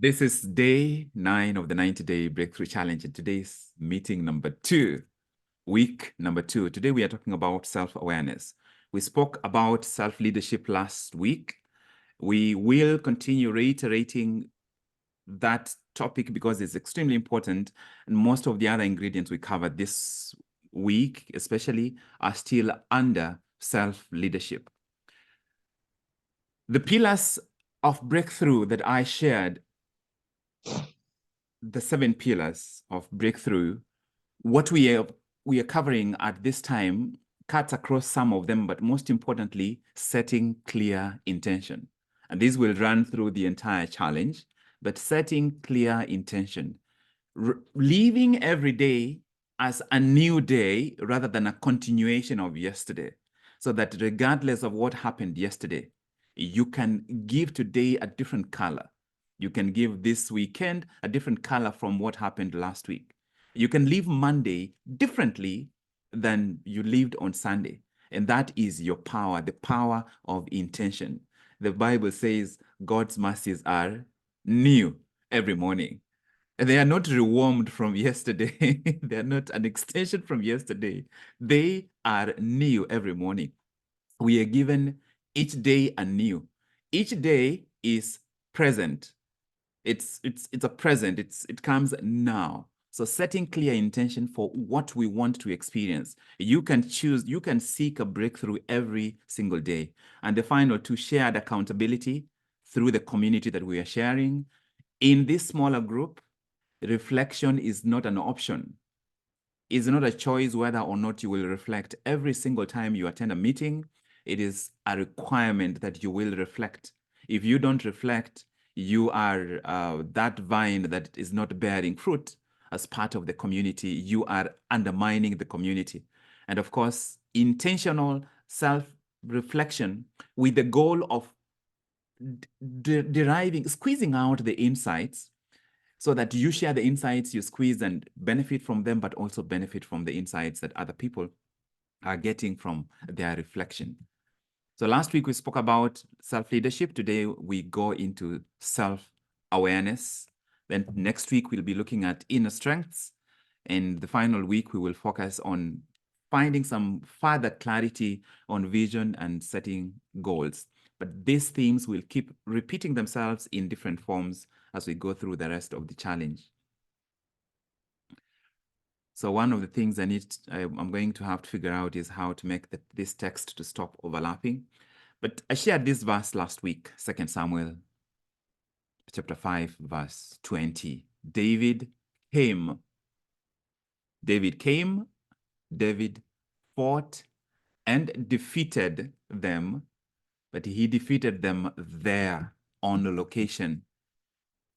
This is day 9 of the 90-day breakthrough challenge, and today's meeting number 2, week number 2. Today we are talking about self-awareness. We spoke about self-leadership last week. We will continue reiterating that topic because it's extremely important, and most of the other ingredients we covered this week, especially, are still under self-leadership. The pillars of breakthrough that I shared, the 7 pillars of breakthrough, what we are covering at this time cuts across some of them, but most importantly, setting clear intention. And this will run through the entire challenge, but setting clear intention, living every day as a new day rather than a continuation of yesterday, so that regardless of what happened yesterday, you can give today a different color. You can give this weekend a different color from what happened last week. You can live Monday differently than you lived on Sunday. And that is your power, the power of intention. The Bible says God's mercies are new every morning. They are not rewarmed from yesterday. They are not an extension from yesterday. They are new every morning. We are given each day anew. Each day is present. It's a present. It comes now. So setting clear intention for what we want to experience. You can choose, you can seek a breakthrough every single day. And the final two, shared accountability through the community that we are sharing. In this smaller group, reflection is not an option. It's not a choice whether or not you will reflect. Every single time you attend a meeting, it is a requirement that you will reflect. If you don't reflect, you are that vine that is not bearing fruit as part of the community. You are undermining the community. And of course, intentional self-reflection with the goal of squeezing out the insights, so that you share the insights, you squeeze and benefit from them, but also benefit from the insights that other people are getting from their reflection. So last week we spoke about self-leadership. Today we go into self-awareness. Then next week we'll be looking at inner strengths. And the final week we will focus on finding some further clarity on vision and setting goals. But these themes will keep repeating themselves in different forms as we go through the rest of the challenge. So one of the things I'm going to have to figure out is how to make this text to stop overlapping. But I shared this verse last week, 2 Samuel chapter 5, verse 20. David came, David fought and defeated them, but he defeated them there on the location.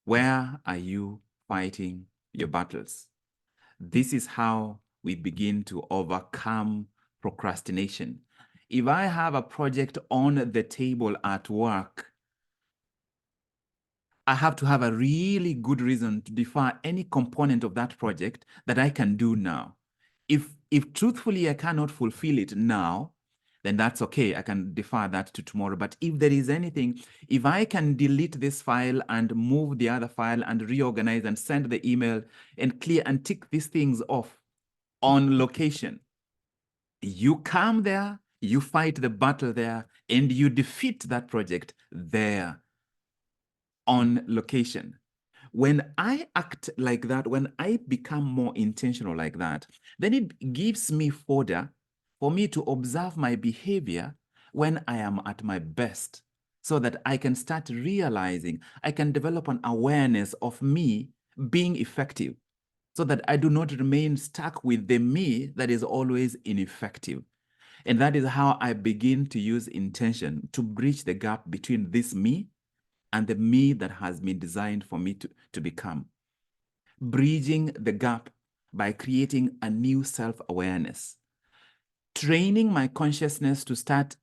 Where are you fighting your battles? This is how we begin to overcome procrastination. If I have a project on the table at work, I have to have a really good reason to defer any component of that project that I can do now. If truthfully I cannot fulfill it now, then that's okay. I can defer that to tomorrow. But if there is anything, if I can delete this file and move the other file and reorganize and send the email and clear and tick these things off on location, you come there, you fight the battle there, and you defeat that project there on location. When I act like that, when I become more intentional like that, then it gives me fodder for me to observe my behavior when I am at my best, so that I can start realizing, I can develop an awareness of me being effective, so that I do not remain stuck with the me that is always ineffective. And that is how I begin to use intention to bridge the gap between this me and the me that has been designed for me to become. Bridging the gap by creating a new self-awareness. Training my consciousness to start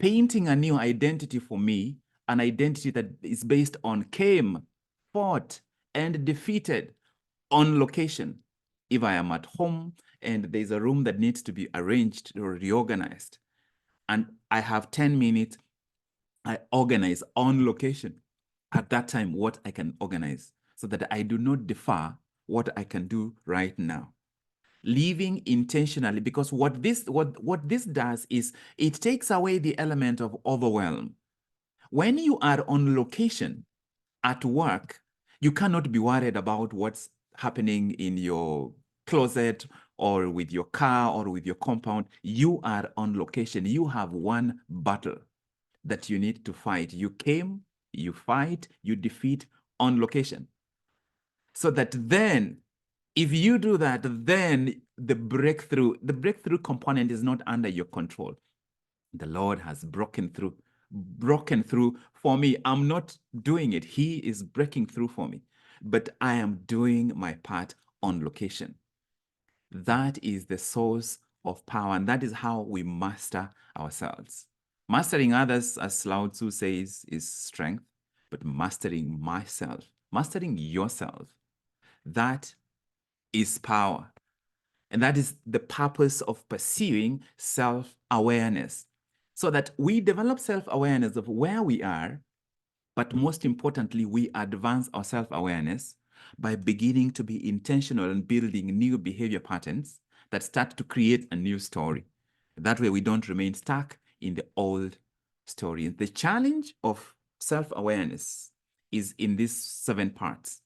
painting a new identity for me, an identity that is based on came, fought, and defeated on location. If I am at home and there's a room that needs to be arranged or reorganized, and I have 10 minutes, I organize on location. at that time what I can organize so that I do not defer what I can do right now. Living intentionally, because what this does is it takes away the element of overwhelm. When you are on location at work, you cannot be worried about what's happening in your closet or with your car or with your compound. You are on location. You have one battle that you need to fight. You came, you fight, you defeat on location. So that then, if you do that, then the breakthrough component is not under your control. The Lord has broken through for me. I'm not doing it. He is breaking through for me, but I am doing my part on location. That is the source of power, and that is how we master ourselves. Mastering others, as Lao Tzu says, is strength, but mastering myself, mastering yourself, that is power. And that is the purpose of pursuing self-awareness, so that we develop self-awareness of where we are, but most importantly, we advance our self-awareness by beginning to be intentional and building new behavior patterns that start to create a new story. That way we don't remain stuck in the old story. The challenge of self-awareness is in these 7 parts.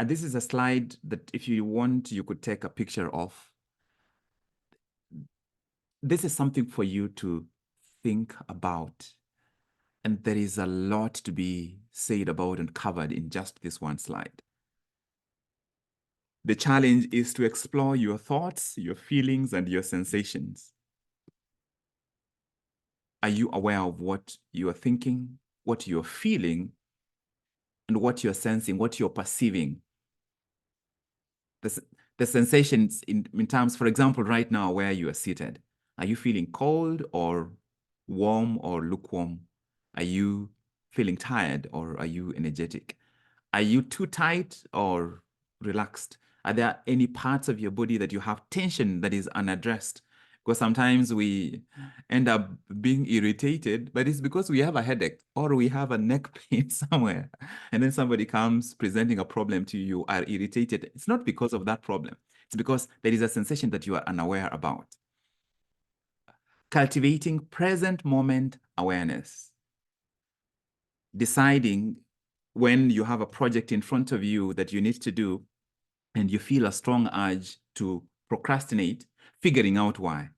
This is a slide that if you want, you could take a picture of. This is something for you to think about. And there is a lot to be said about and covered in just this one slide. The challenge is to explore your thoughts, your feelings, and your sensations. Are you aware of what you are thinking, what you're feeling, and what you're sensing, what you're perceiving? The sensations in terms, for example, right now where you are seated. Are you feeling cold or warm or lukewarm? Are you feeling tired or are you energetic? Are you too tight or relaxed? Are there any parts of your body that you have tension that is unaddressed? Because sometimes we end up being irritated, but it's because we have a headache or we have a neck pain somewhere. And then somebody comes presenting a problem to you, you are irritated. It's not because of that problem. It's because there is a sensation that you are unaware about. Cultivating present moment awareness. Deciding when you have a project in front of you that you need to do and you feel a strong urge to procrastinate, figuring out why.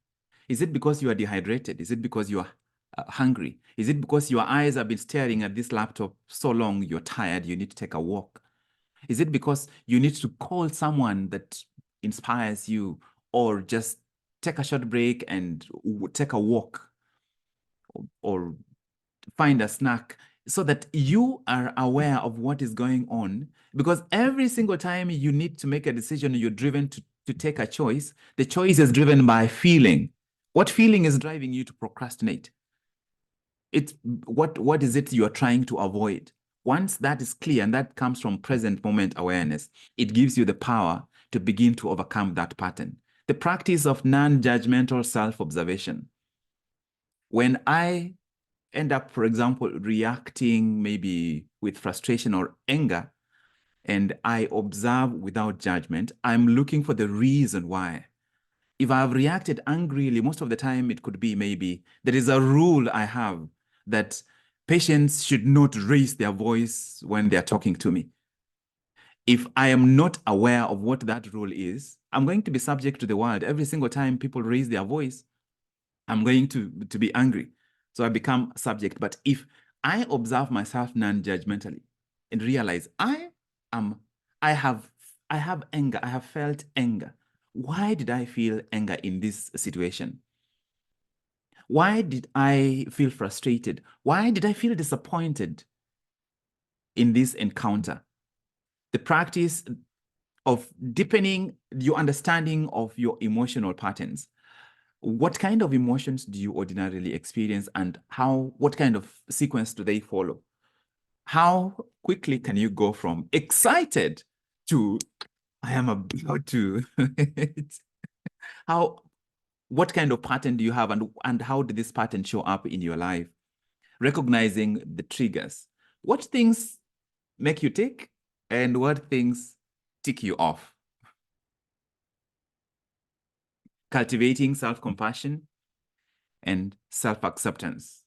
Is it because you are dehydrated? Is it because you are hungry? Is it because your eyes have been staring at this laptop so long, you're tired, you need to take a walk? Is it because you need to call someone that inspires you, or just take a short break and take a walk, or find a snack, so that you are aware of what is going on? Because every single time you need to make a decision, you're driven to take a choice, the choice is driven by feeling. What feeling is driving you to procrastinate? It's what is it you are trying to avoid? Once that is clear, and that comes from present moment awareness, it gives you the power to begin to overcome that pattern. The practice of non-judgmental self-observation. When I end up, for example, reacting maybe with frustration or anger, and I observe without judgment, I'm looking for the reason why. If I've reacted angrily, most of the time it could be maybe there is a rule I have that patients should not raise their voice when they're talking to me. If I am not aware of what that rule is, I'm going to be subject to the world. Every single time people raise their voice, I'm going to be angry. So I become subject. But if I observe myself non-judgmentally and realize I have anger, I have felt anger. Why did I feel anger in this situation? Why did I feel frustrated? Why did I feel disappointed in this encounter? The practice of deepening your understanding of your emotional patterns. What kind of emotions do you ordinarily experience, and what kind of sequence do they follow? How quickly can you go from excited to I am about to what kind of pattern do you have, and how did this pattern show up in your life? Recognizing the triggers. What things make you tick and what things tick you off? Cultivating self-compassion and self-acceptance,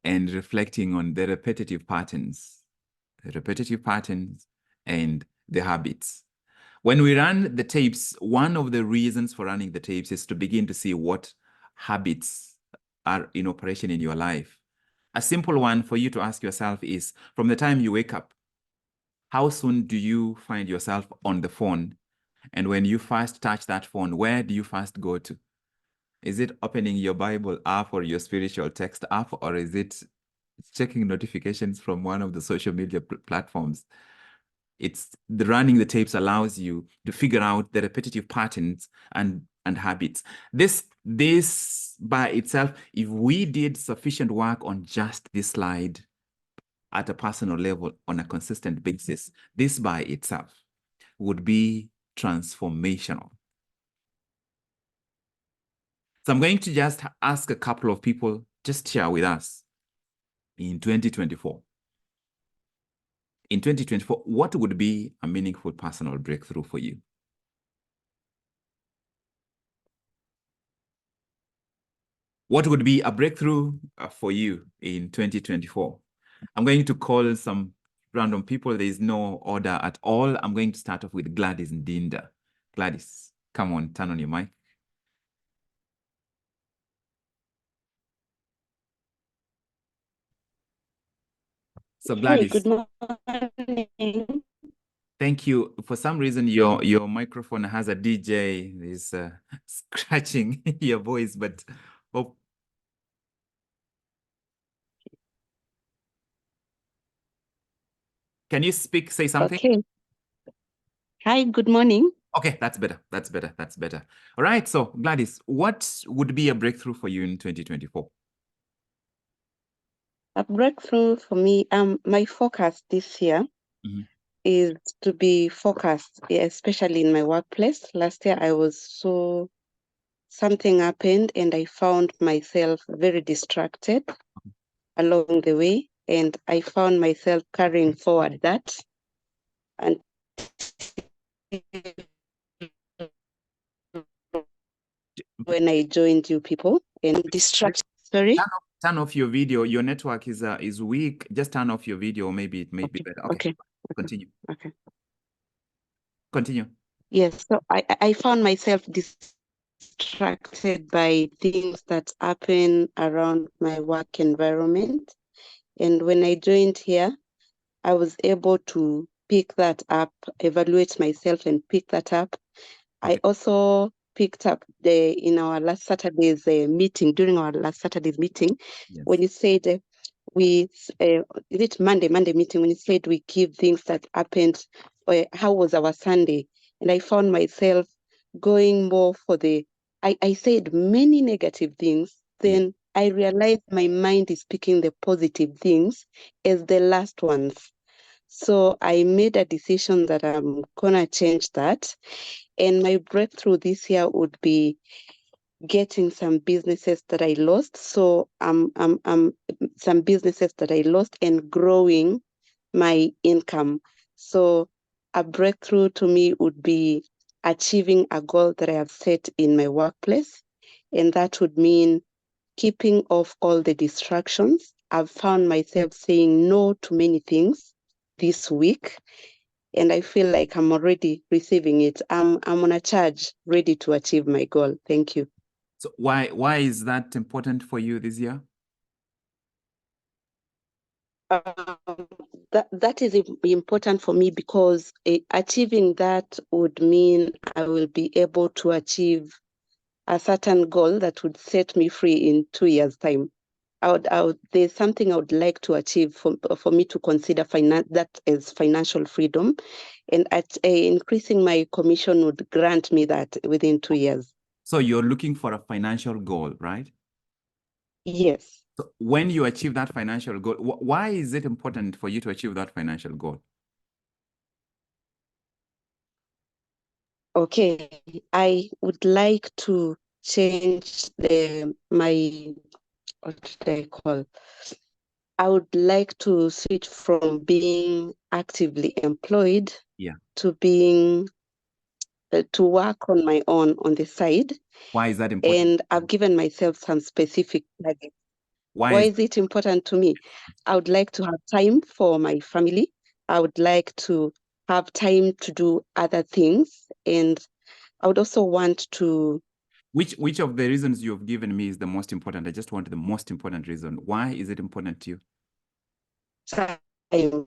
and reflecting on the repetitive patterns and the habits. When we run the tapes, one of the reasons for running the tapes is to begin to see what habits are in operation in your life. A simple one for you to ask yourself is, from the time you wake up, how soon do you find yourself on the phone? And when you first touch that phone, where do you first go to? Is it opening your Bible app or your spiritual text app, or is it checking notifications from one of the social media platforms? It's the running the tapes allows you to figure out the repetitive patterns and habits. This by itself, if we did sufficient work on just this slide at a personal level on a consistent basis, this by itself would be transformational. So I'm going to just ask a couple of people, just share with us in 2024. In 2024, what would be a meaningful personal breakthrough for you? What would be a breakthrough for you in 2024? I'm going to call some random people. There is no order at all. I'm going to start off with Gladys and Dinda. Gladys, come on, turn on your mic. So Gladys. Hey, good morning. Thank you. For some reason, your microphone has a DJ is scratching your voice, but hope. Can you speak? Say something. Okay. Hi, good morning. Okay, that's better. That's better. That's better. All right. So Gladys, what would be a breakthrough for you in 2024? A breakthrough for me, my focus this year is to be focused, especially in my workplace. Last year, something happened and I found myself very distracted along the way, and I found myself carrying forward that. And when I joined you people and distract, sorry. Turn off your video. Your network is weak. Just turn off your video. Maybe it may be better. Okay. Continue. Okay. Continue. Yes. So I found myself distracted by things that happen around my work environment. And when I joined here, I was able to pick that up, evaluate myself and pick that up. Okay. I also picked up during our last Saturday's meeting, Yes. when you said is it Monday meeting, when you said we give things that happened, how was our Sunday? And I found myself going more for I said many negative things. Then I realized my mind is picking the positive things as the last ones. So I made a decision that I'm gonna change that. And my breakthrough this year would be getting some businesses that I lost. So some businesses that I lost and growing my income. So a breakthrough to me would be achieving a goal that I have set in my workplace. And that would mean keeping off all the distractions. I've found myself saying no to many things this week, and I feel like I'm already receiving it. I'm on a charge, ready to achieve my goal. Thank you. So why is that important for you this year? That is important for me because achieving that would mean I will be able to achieve a certain goal that would set me free in 2 years' time. There's something I would like to achieve for me to consider that as financial freedom, and increasing my commission would grant me that within 2 years. So you're looking for a financial goal, right? Yes. So when you achieve that financial goal, why is it important for you to achieve that financial goal? Okay, I would like to change what should I call? I would like to switch from being actively employed to being to work on my own on the side. Why is that important? And I've given myself some specific targets. Why is it important to me? I would like to have time for my family. I would like to have time to do other things. And I would also want to. Which of the reasons you've given me is the most important? I just want the most important reason. Why is it important to you? Time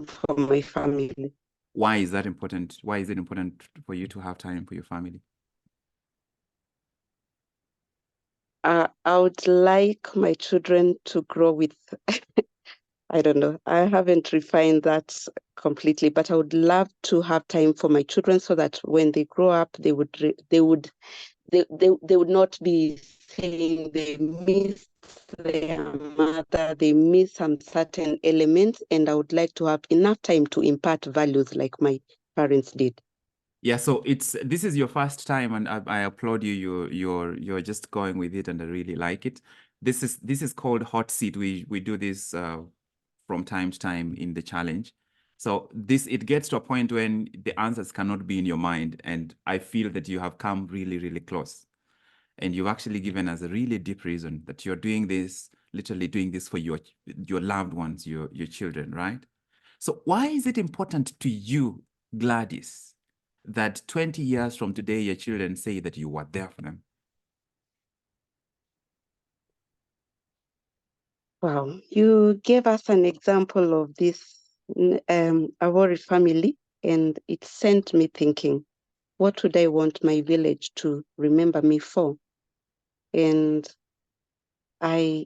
for my family. Why is that important? Why is it important for you to have time for your family? I would like my children to grow with, I don't know, I haven't refined that completely, but I would love to have time for my children so that when they grow up, they would not be saying they miss their mother, they miss some certain elements, and I would like to have enough time to impart values like my parents did. Yeah, so this is your first time, and I applaud you. You're just going with it, and I really like it. This is called hot seat. We do this from time to time in the challenge. So it gets to a point when the answers cannot be in your mind, and I feel that you have come really, really close. And you've actually given us a really deep reason that you're doing this, literally doing this for your loved ones, your children, right? So why is it important to you, Gladys, that 20 years from today, your children say that you were there for them? Wow, you gave us an example of this Awori family, and it sent me thinking, what would I want my village to remember me for? And I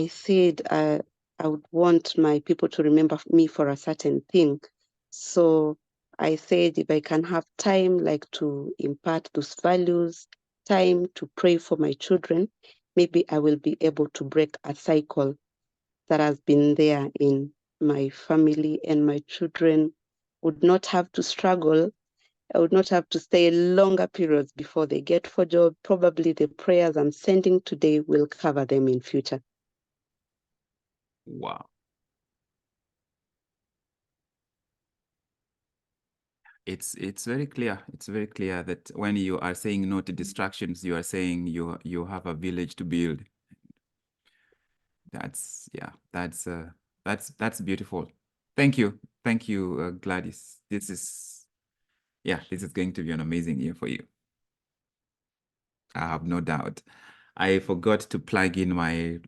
said I would want my people to remember me for a certain thing. So I said if I can have time, like to impart those values, time to pray for my children, maybe I will be able to break a cycle that has been there in my family, and my children would not have to struggle. I would not have to stay longer periods before they get for job. Probably the prayers I'm sending today will cover them in future. Wow. It's very clear. It's very clear that when you are saying no to distractions, you are saying you have a village to build. That's beautiful. Thank you, Gladys. This is going to be an amazing year for you. I have no doubt. I forgot to plug in my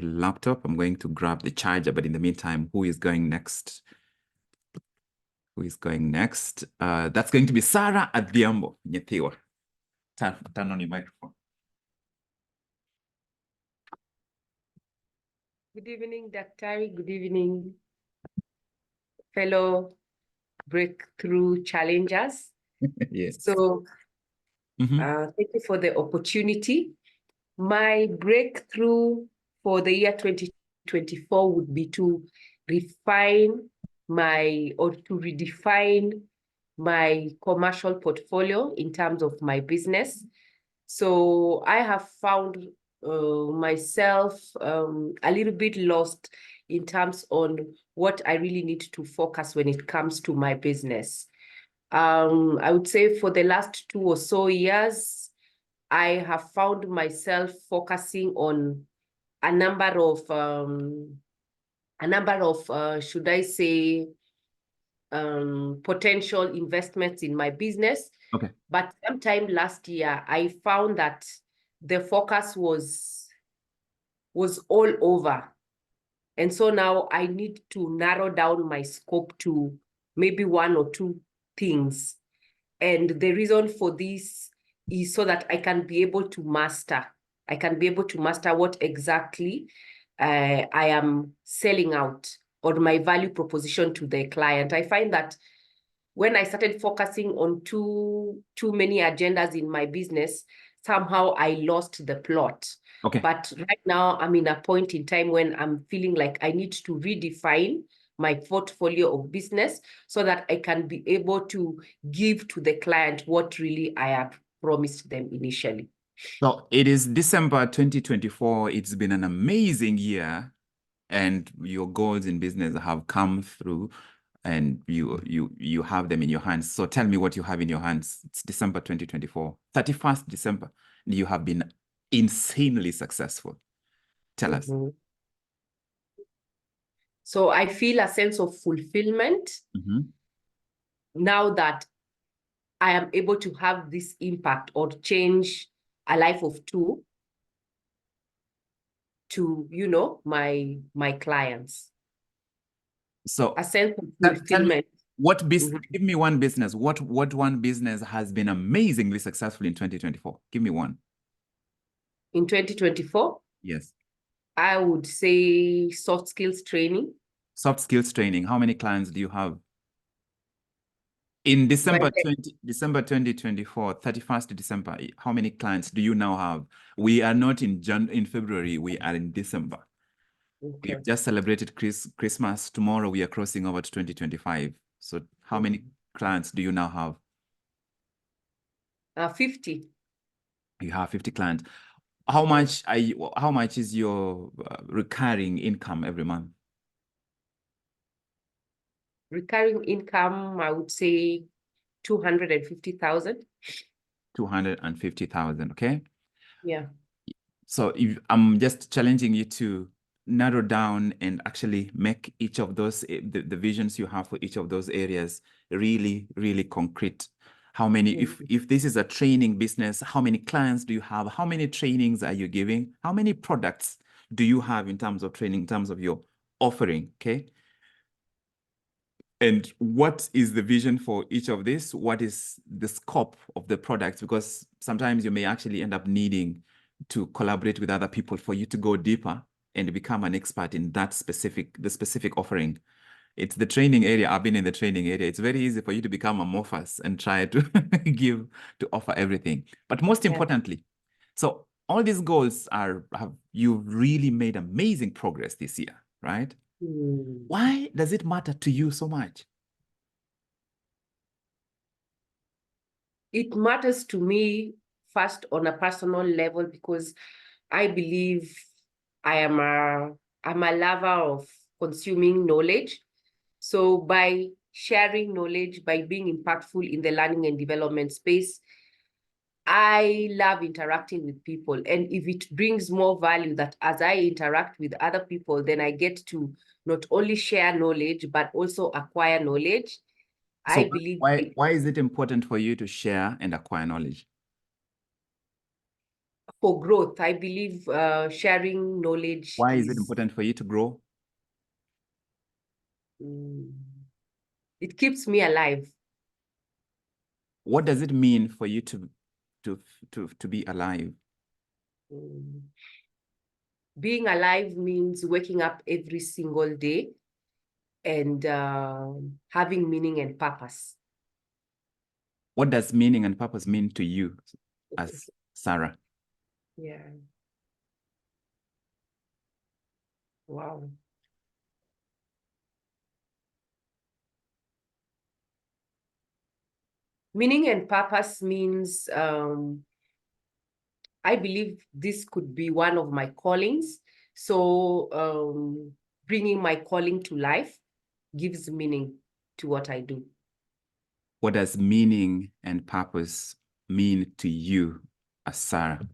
laptop. I'm going to grab the charger, but in the meantime, who is going next? Who is going next? That's going to be Sarah Adhiambo Nyethiwa. Turn on your microphone. Good evening, Daktari. Good evening, fellow breakthrough challengers. Yes. So thank you for the opportunity. My breakthrough for the year 2024 would be to refine to redefine my commercial portfolio in terms of my business. So I have found myself a little bit lost in terms on what I really need to focus when it comes to my business. I would say for the last 2 or so years, I have found myself focusing on a number of should I say, potential investments in my business. Okay. But sometime last year, I found that the focus was all over. And so now I need to narrow down my scope to maybe 1 or 2 things. And the reason for this is so that I can be able to master. I can be able to master what exactly I am selling out, or my value proposition to the client. I find that when I started focusing on too many agendas in my business, somehow I lost the plot. Okay. But right now I'm in a point in time when I'm feeling like I need to redefine my portfolio of business so that I can be able to give to the client what really I have promised them initially. So it is December 2024. It's been an amazing year. and your goals in business have come through, and you have them in your hands. So tell me what you have in your hands. It's December 2024, 31st December. You have been insanely successful. Tell us. So I feel a sense of fulfillment now that I am able to have this impact or change a life of two to, you know, my clients. So a sense of tell me, fulfillment. what business? Give me one business. What one business has been amazingly successful in 2024? Give me one. In 2024? Yes. I would say soft skills training. Soft skills training. How many clients do you have? In December 2024, 31st December, how many clients do you now have? We are not in February, we are in December. Okay. We've just celebrated Christmas. Tomorrow we are crossing over to 2025. So how many clients do you now have? 50. You have 50 clients. How much is your recurring income every month? Recurring income, I would say 250,000. 250,000, okay? Yeah. So if I'm just challenging you to narrow down and actually make each of those, the visions you have for each of those areas really, really concrete. How many, if this is a training business, how many clients do you have? How many trainings are you giving? How many products do you have in terms of training, in terms of your offering, okay? And what is the vision for each of this? What is the scope of the products? Because sometimes you may actually end up needing to collaborate with other people for you to go deeper and become an expert in that specific offering. It's the training area. I've been in the training area. It's very easy for you to become amorphous and try to offer everything. But most importantly, so all these goals you've really made amazing progress this year, right? Why does it matter to you so much? It matters to me first on a personal level because I believe I'm a lover of consuming knowledge. So by sharing knowledge, by being impactful in the learning and development space, I love interacting with people. And if it brings more value that as I interact with other people, then I get to not only share knowledge, but also acquire knowledge. So I believe why is it important for you to share and acquire knowledge? For growth, I believe sharing knowledge. Why is it important for you to grow? It keeps me alive. What does it mean for you to be alive? Being alive means waking up every single day and having meaning and purpose. What does meaning and purpose mean to you as Sarah? Yeah. Wow. Meaning and purpose means I believe this could be one of my callings. So bringing my calling to life gives meaning to what I do. What does meaning and purpose mean to you as Sarah?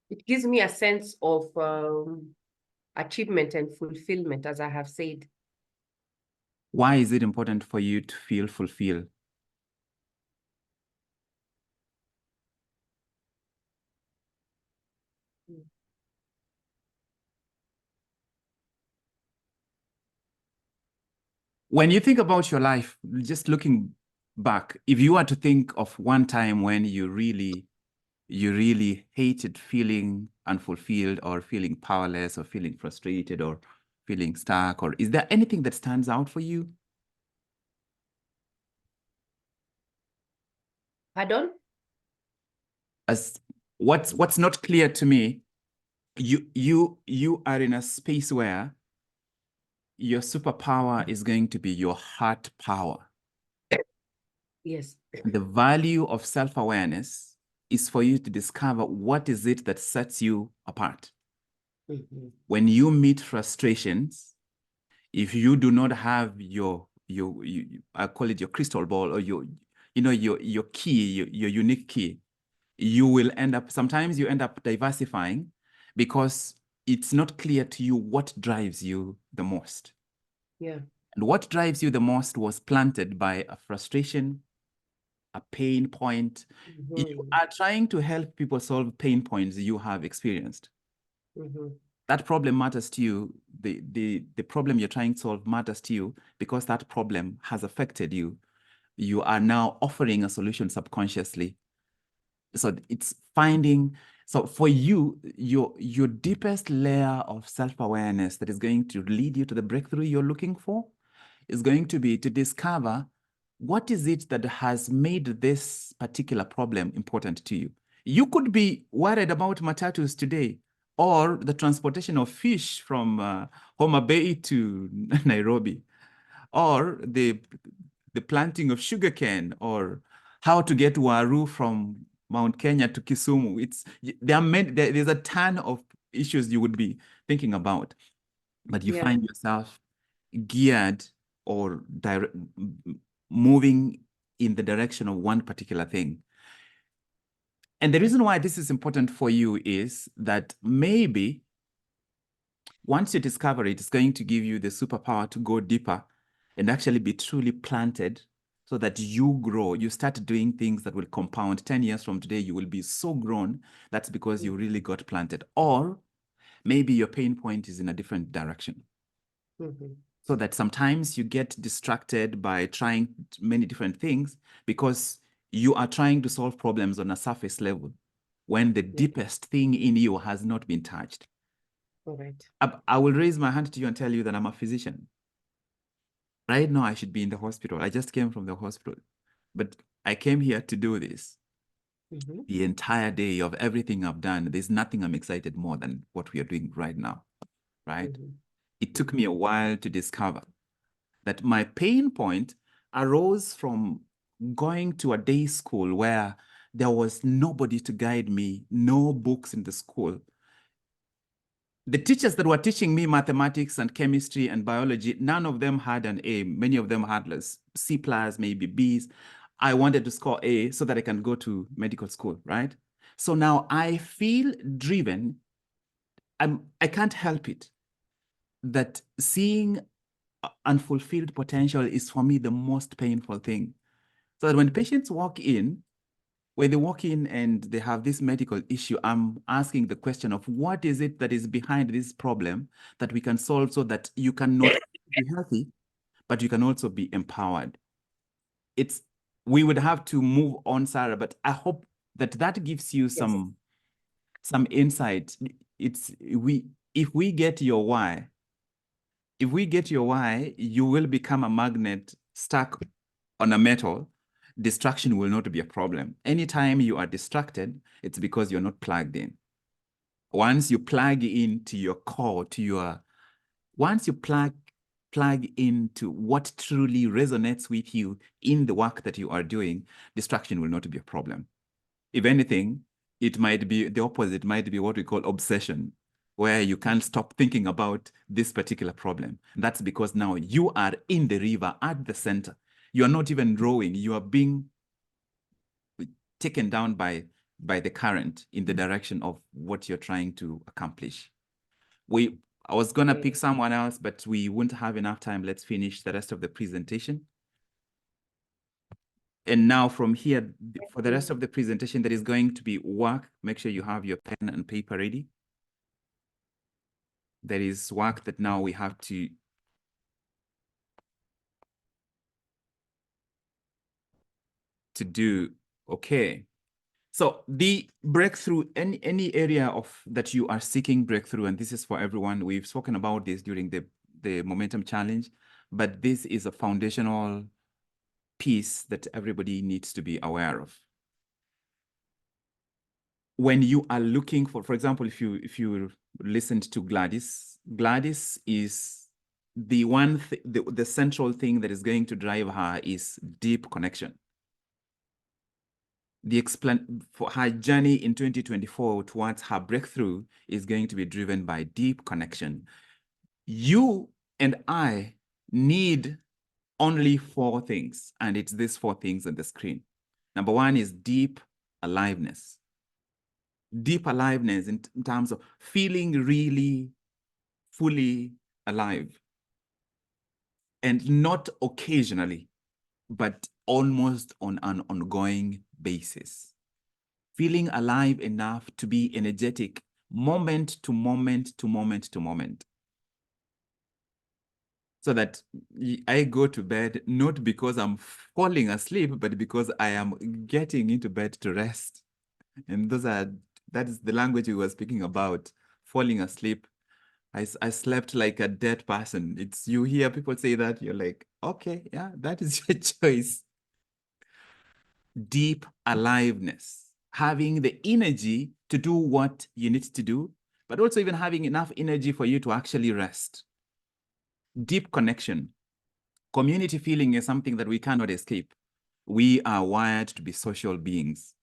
It gives me a sense of achievement and fulfillment, as I have said. Why is it important for you to feel fulfilled? When you think about your life, just looking back, if you were to think of one time when you really hated feeling unfulfilled or feeling powerless or feeling frustrated or feeling stuck, or is there anything that stands out for you? Pardon? As what's not clear to me, you are in a space where your superpower is going to be your heart power. Yes. The value of self-awareness is for you to discover what is it that sets you apart. When you meet frustrations, if you do not have your I call it your crystal ball, or your key, your unique key, you will end up, sometimes you end up diversifying because it's not clear to you what drives you the most. Yeah. And what drives you the most was planted by a frustration, a pain point. You are trying to help people solve pain points you have experienced. That problem matters to you. The problem you're trying to solve matters to you because that problem has affected you. You are now offering a solution subconsciously. So it's finding, so for you, your deepest layer of self-awareness that is going to lead you to the breakthrough you're looking for is going to be to discover what is it that has made this particular problem important to you. You could be worried about matatus today, or the transportation of fish from Homa Bay to Nairobi, or the planting of sugarcane, or how to get waru from Mount Kenya to Kisumu. There's a ton of issues you would be thinking about, but you find yourself geared or moving in the direction of one particular thing. And the reason why this is important for you is that maybe once you discover it, it's going to give you the superpower to go deeper and actually be truly planted so that you grow. You start doing things that will compound. 10 years from today, you will be so grown. That's because you really got planted. Or maybe your pain point is in a different direction. So that sometimes you get distracted by trying many different things because you are trying to solve problems on a surface level when the deepest thing in you has not been touched. All right. I will raise my hand to you and tell you that I'm a physician. Right now, I should be in the hospital. I just came from the hospital, but I came here to do this. The entire day of everything I've done, there's nothing I'm excited more than what we are doing right now, right? It took me a while to discover that my pain point arose from going to a day school where there was nobody to guide me, no books in the school. The teachers that were teaching me mathematics and chemistry and biology, none of them had an A. Many of them had C+, maybe Bs. I wanted to score A so that I can go to medical school, right? So now I feel driven. I can't help it that seeing unfulfilled potential is for me the most painful thing. So that when patients walk in, when they walk in and they have this medical issue, I'm asking the question of what is it that is behind this problem that we can solve so that you can not be healthy, but you can also be empowered. We would have to move on, Sarah, but I hope that gives you some insight. If we get your why, you will become a magnet stuck on a metal. Distraction will not be a problem. Anytime you are distracted, it's because you're not plugged in. Once you plug into your core, once you plug into what truly resonates with you in the work that you are doing, distraction will not be a problem. If anything, it might be the opposite, might be what we call obsession, where you can't stop thinking about this particular problem. And that's because now you are in the river at the center. You are not even rowing. You are being taken down by the current in the direction of what you're trying to accomplish. I was going to pick someone else, but we won't have enough time. Let's finish the rest of the presentation. And now from here, for the rest of the presentation, there is going to be work. Make sure you have your pen and paper ready. There is work that now we have to do. Okay. So the breakthrough, any area of that you are seeking breakthrough, and this is for everyone. We've spoken about this during the Momentum Challenge, but this is a foundational piece that everybody needs to be aware of. When you are looking for example, if you listened to Gladys. Gladys is the one, the central thing that is going to drive her is deep connection. For her journey in 2024 towards her breakthrough is going to be driven by deep connection. You and I need only 4 things, and it's these 4 things on the screen. Number 1 is deep aliveness. Deep aliveness in terms of feeling really fully alive. And not occasionally, but almost on an ongoing basis. Feeling alive enough to be energetic moment to moment to moment to moment. So that I go to bed not because I'm falling asleep, but because I am getting into bed to rest. And that is the language we were speaking about, falling asleep. I slept like a dead person. It's, you hear people say that, you're like, okay, yeah, that is your choice. Deep aliveness, having the energy to do what you need to do, but also even having enough energy for you to actually rest. Deep connection. Community feeling is something that we cannot escape. We are wired to be social beings.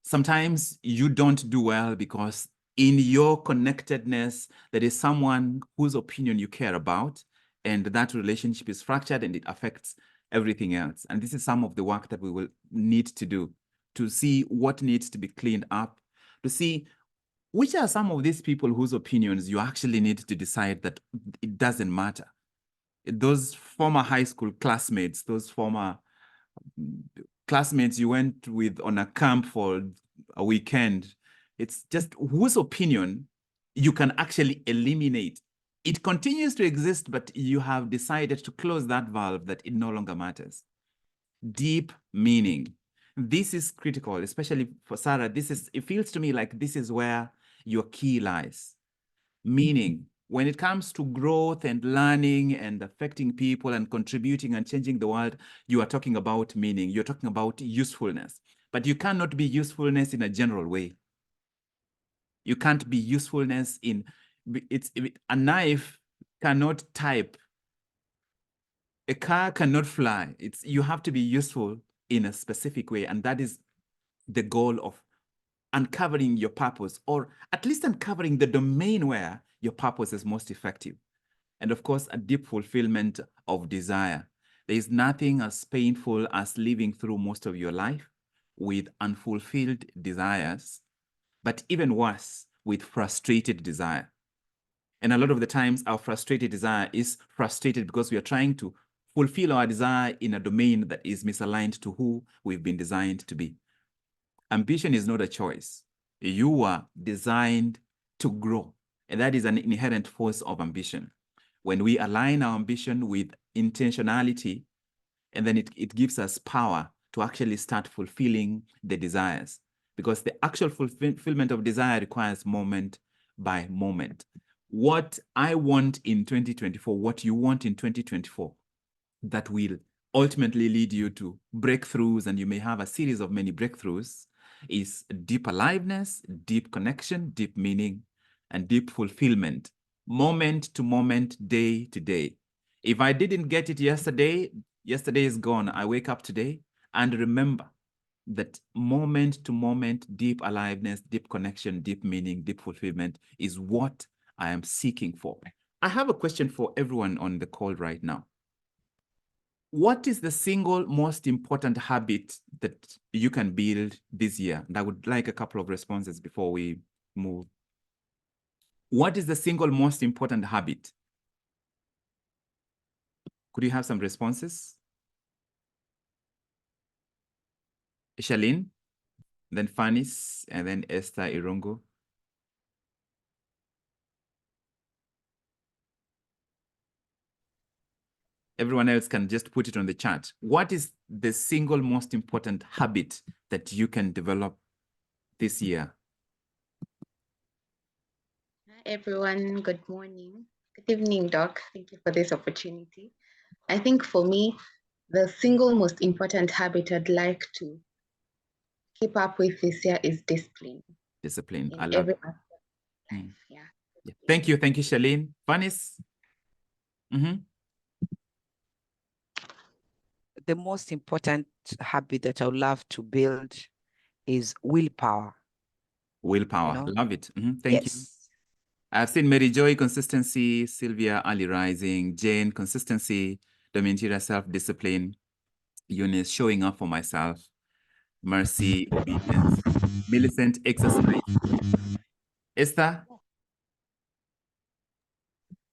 Sometimes you don't do well because in your connectedness, there is someone whose opinion you care about, and that relationship is fractured and it affects everything else. And this is some of the work that we will need to do to see what needs to be cleaned up, to see which are some of these people whose opinions you actually need to decide that it doesn't matter. Those former high school classmates, those former classmates you went with on a camp for a weekend, it's just whose opinion you can actually eliminate. It continues to exist, but you have decided to close that valve that it no longer matters. Deep meaning. This is critical, especially for Sarah. It feels to me like this is where your key lies. Meaning. When it comes to growth and learning and affecting people and contributing and changing the world, you are talking about meaning. You're talking about usefulness. But you cannot be usefulness in a general way. You can't be usefulness in, a knife cannot type. A car cannot fly. You have to be useful in a specific way. And that is the goal of uncovering your purpose, or at least uncovering the domain where your purpose is most effective. And of course, a deep fulfillment of desire. There is nothing as painful as living through most of your life with unfulfilled desires, but even worse, with frustrated desire. And a lot of the times, our frustrated desire is frustrated because we are trying to fulfill our desire in a domain that is misaligned to who we've been designed to be. Ambition is not a choice. You are designed to grow, and that is an inherent force of ambition. When we align our ambition with intentionality, and then it gives us power to actually start fulfilling the desires, because the actual fulfillment of desire requires moment by moment. What I want in 2024, what you want in 2024, that will ultimately lead you to breakthroughs, and you may have a series of many breakthroughs, is deep aliveness, deep connection, deep meaning, and deep fulfillment, moment to moment, day to day. If I didn't get it yesterday, yesterday is gone. I wake up today and remember that moment to moment, deep aliveness, deep connection, deep meaning, deep fulfillment is what I am seeking for. I have a question for everyone on the call right now. What is the single most important habit that you can build this year? And I would like a couple of responses before we move. What is the single most important habit? Could you have some responses? Shalene, then Fanis, and then Esther Irongo. Everyone else can just put it on the chat. What is the single most important habit that you can develop this year? Hi everyone, good morning. Good evening, Doc. Thank you for this opportunity. I think for me, the single most important habit I'd like to keep up with this year is discipline. Discipline. In every aspect life. Yeah. Yeah. Thank you, Charlene. Vanis? The most important habit that I would love to build is willpower. Willpower, You know? love it. Thank you. I've seen Mary Joy, consistency, Sylvia, early rising, Jane, consistency, Domitira, self-discipline, Eunice, showing up for myself, Mercy, obedience, Millicent, exercise. Esther?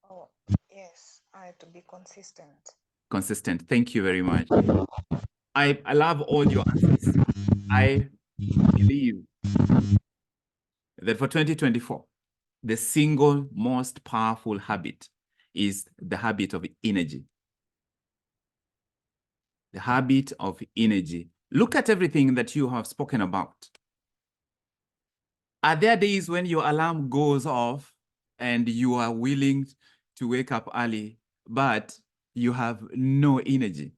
Oh, yes, I have to be consistent. Consistent. Thank you very much. I love all your answers. I believe that for 2024, the single most powerful habit is the habit of energy. The habit of energy. Look at everything that you have spoken about. Are there days when your alarm goes off and you are willing to wake up early, but you have no energy?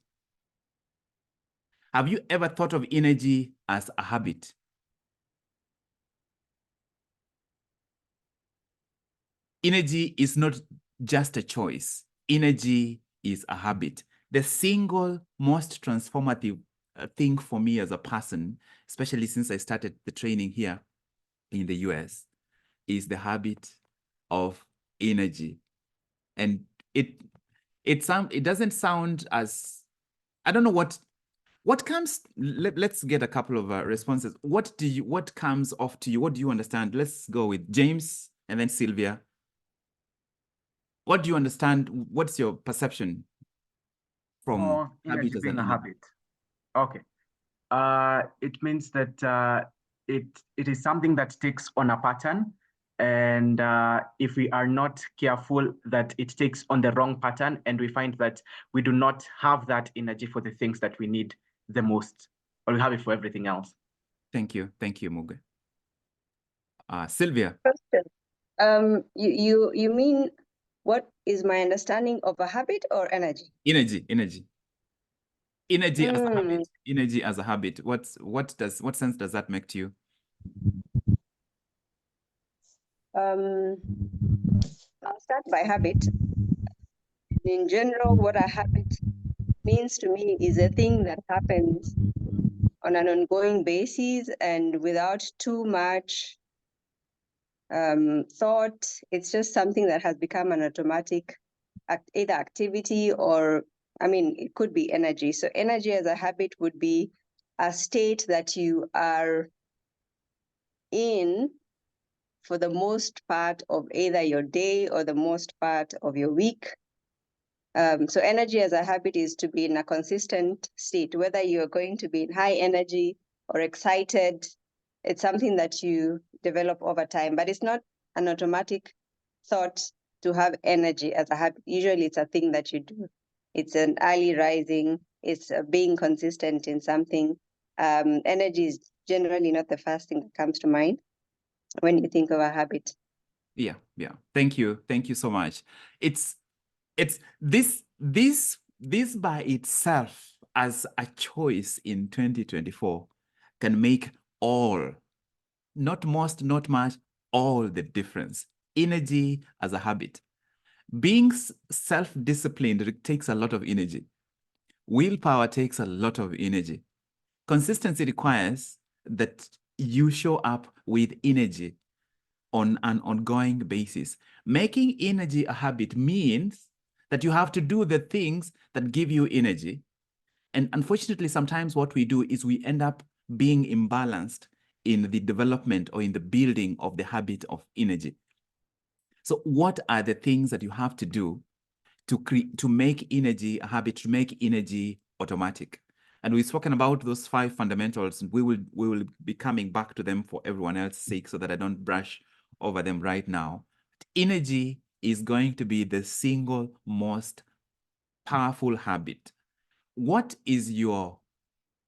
Have you ever thought of energy as a habit? Energy is not just a choice. Energy is a habit. The single most transformative thing for me as a person, especially since I started the training here in the US, is the habit of energy. And it doesn't sound as, I don't know what comes. Let's get a couple of responses. What comes off to you? What do you understand? Let's go with James and then Sylvia. What do you understand? What's your perception from energy being a habit? Okay. It means that it is something that takes on a pattern, and if we are not careful, that it takes on the wrong pattern, and we find that we do not have that energy for the things that we need the most, or we have it for everything else. Thank you, Mogire. Sylvia. Question. You mean what is my understanding of a habit or energy? Energy as a habit. Energy as a habit. What sense does that make to you? I'll start by habit. In general, what a habit means to me is a thing that happens on an ongoing basis and without too much thought. It's just something that has become an automatic either activity or, it could be energy. So energy as a habit would be a state that you are in for the most part of either your day or the most part of your week. So energy as a habit is to be in a consistent state, whether you're going to be in high energy or excited. It's something that you develop over time, but it's not an automatic thought to have energy as a habit. Usually it's a thing that you do. It's an early rising, it's being consistent in something. Energy is generally not the first thing that comes to mind when you think of a habit. Yeah. Thank you so much. It's this by itself as a choice in 2024 can make all, not most, not much, all the difference. Energy as a habit. Being self-disciplined takes a lot of energy. Willpower takes a lot of energy. Consistency requires that you show up with energy on an ongoing basis. Making energy a habit means that you have to do the things that give you energy. And unfortunately, sometimes what we do is we end up being imbalanced in the development or in the building of the habit of energy. So what are the things that you have to do to make energy a habit, to make energy automatic? And we've spoken about those 5 fundamentals, and we will be coming back to them for everyone else's sake so that I don't brush over them right now. Energy is going to be the single most powerful habit. What is your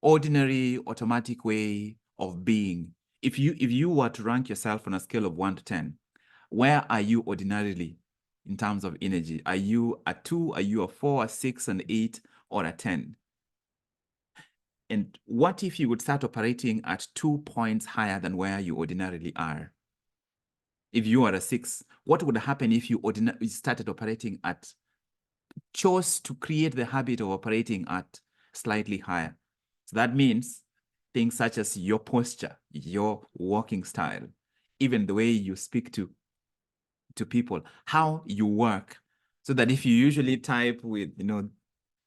ordinary automatic way of being? If you were to rank yourself on a scale of 1 to 10, where are you ordinarily in terms of energy? Are you a 2, are you a 4, a 6, an 8, or a 10? And what if you would start operating at 2 points higher than where you ordinarily are? if you are a 6, what would happen if you started operating at, chose to create the habit of operating at slightly higher? So that means things such as your posture, your walking style, even the way you speak to people, how you work, so that if you usually type with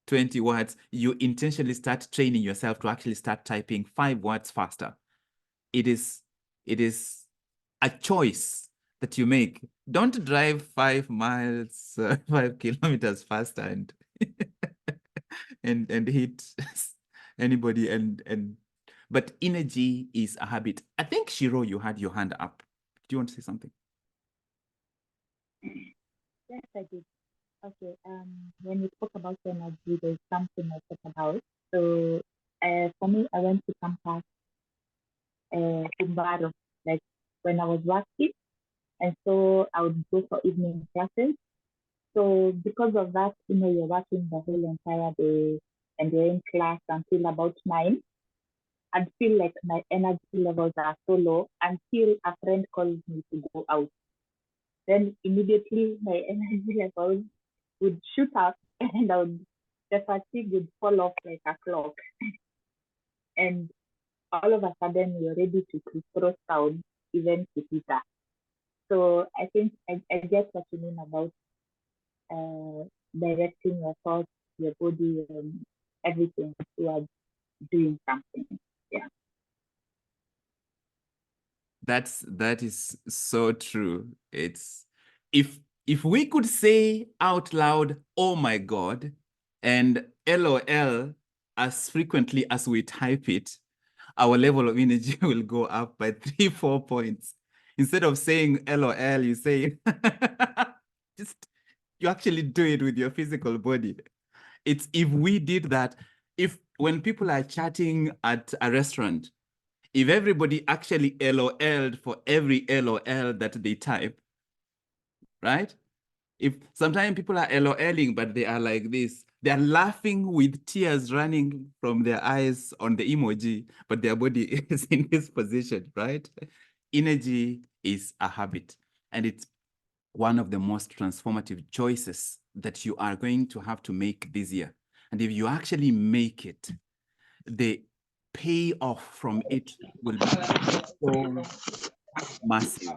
20 words, you intentionally start training yourself to actually start typing 5 words faster. It is a choice that you make. Don't drive 5 miles, 5 kilometers faster and and hit anybody but energy is a habit. I think, Shiro, you had your hand up. Do you want to say something? Yes, I did. Okay. When you talk about energy, there's something I talk about. So, for me, I went to campus, Kumbaro, like when I was working, and so I would go for evening classes. So because of that, you're working the whole entire day, and you're in class until about 9. I'd feel like my energy levels are so low until a friend calls me to go out. Then immediately my energy levels would shoot up and the fatigue would fall off like a clock. And all of a sudden you're ready to cross down even to Peter. So I think I get what you mean about directing your thoughts, your body, and everything towards doing something. Yeah. That is so true. It's if we could say out loud, "Oh my God," and LOL as frequently as we type it, our level of energy will go up by 3-4 points. Instead of saying LOL, you say you actually do it with your physical body. It's if we did that, when people are chatting at a restaurant, if everybody actually LOL'd for every LOL that they type, right? If sometimes people are LOLing, but they are like this, they're laughing with tears running from their eyes on the emoji, but their body is in this position, right? Energy is a habit, and it's one of the most transformative choices that you are going to have to make this year. And if you actually make it, the payoff from it will be so massive.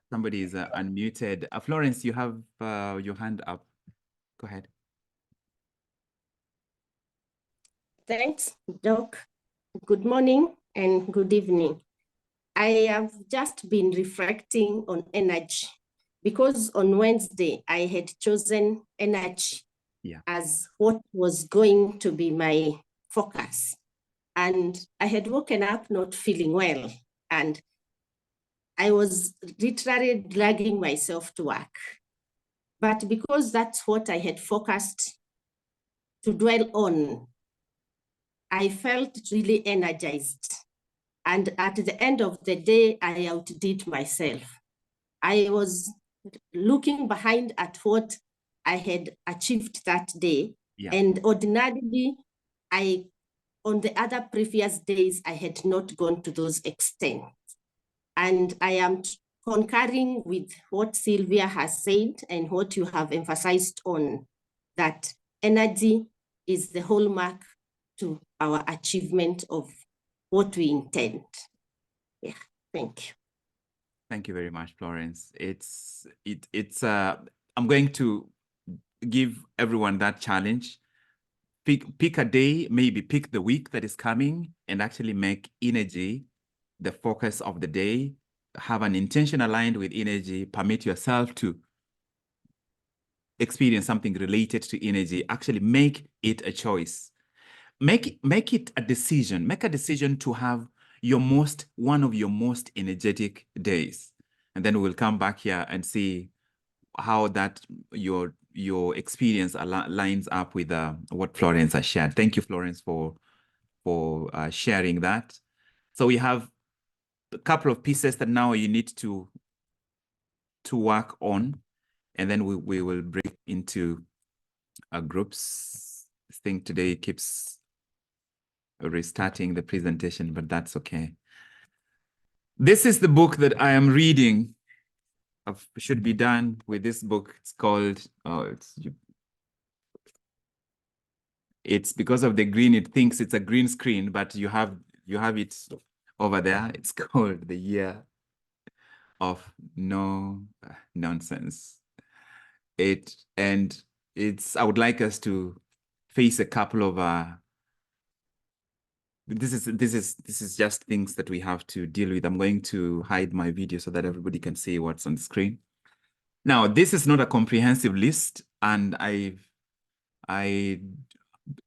Somebody is unmuted. Florence, you have your hand up. Go ahead. Thanks, Doc. Good morning and good evening. I have just been reflecting on energy because on Wednesday I had chosen energy as what was going to be my focus. And I had woken up not feeling well, and I was literally dragging myself to work. But because that's what I had focused to dwell on, I felt really energized. And at the end of the day, I outdid myself. I was looking behind at what I had achieved that day. Yeah. And ordinarily, on the other previous days, I had not gone to those extents. And I am concurring with what Sylvia has said and what you have emphasized on, that energy is the hallmark to our achievement of what we intend. Yeah, thank you. Thank you very much, Florence. I'm going to give everyone that challenge. Pick a day, maybe pick the week that is coming, and actually make energy the focus of the day. Have an intention aligned with energy. Permit yourself to experience something related to energy. Actually make it a choice. Make it a decision. Make a decision to have one of your most energetic days. And then we'll come back here and see how that your experience lines up with what Florence has shared. Thank you, Florence, for sharing that. So we have a couple of pieces that now you need to work on, and then we will break into groups. I think today keeps restarting the presentation, but that's okay. This is the book that I am reading. I should be done with this book. It's called, it's because of the green, it thinks it's a green screen, but you have it over there. It's called The Year of No Nonsense. I would like us to face a couple of this is just things that we have to deal with. I'm going to hide my video so that everybody can see what's on the screen. Now, this is not a comprehensive list, and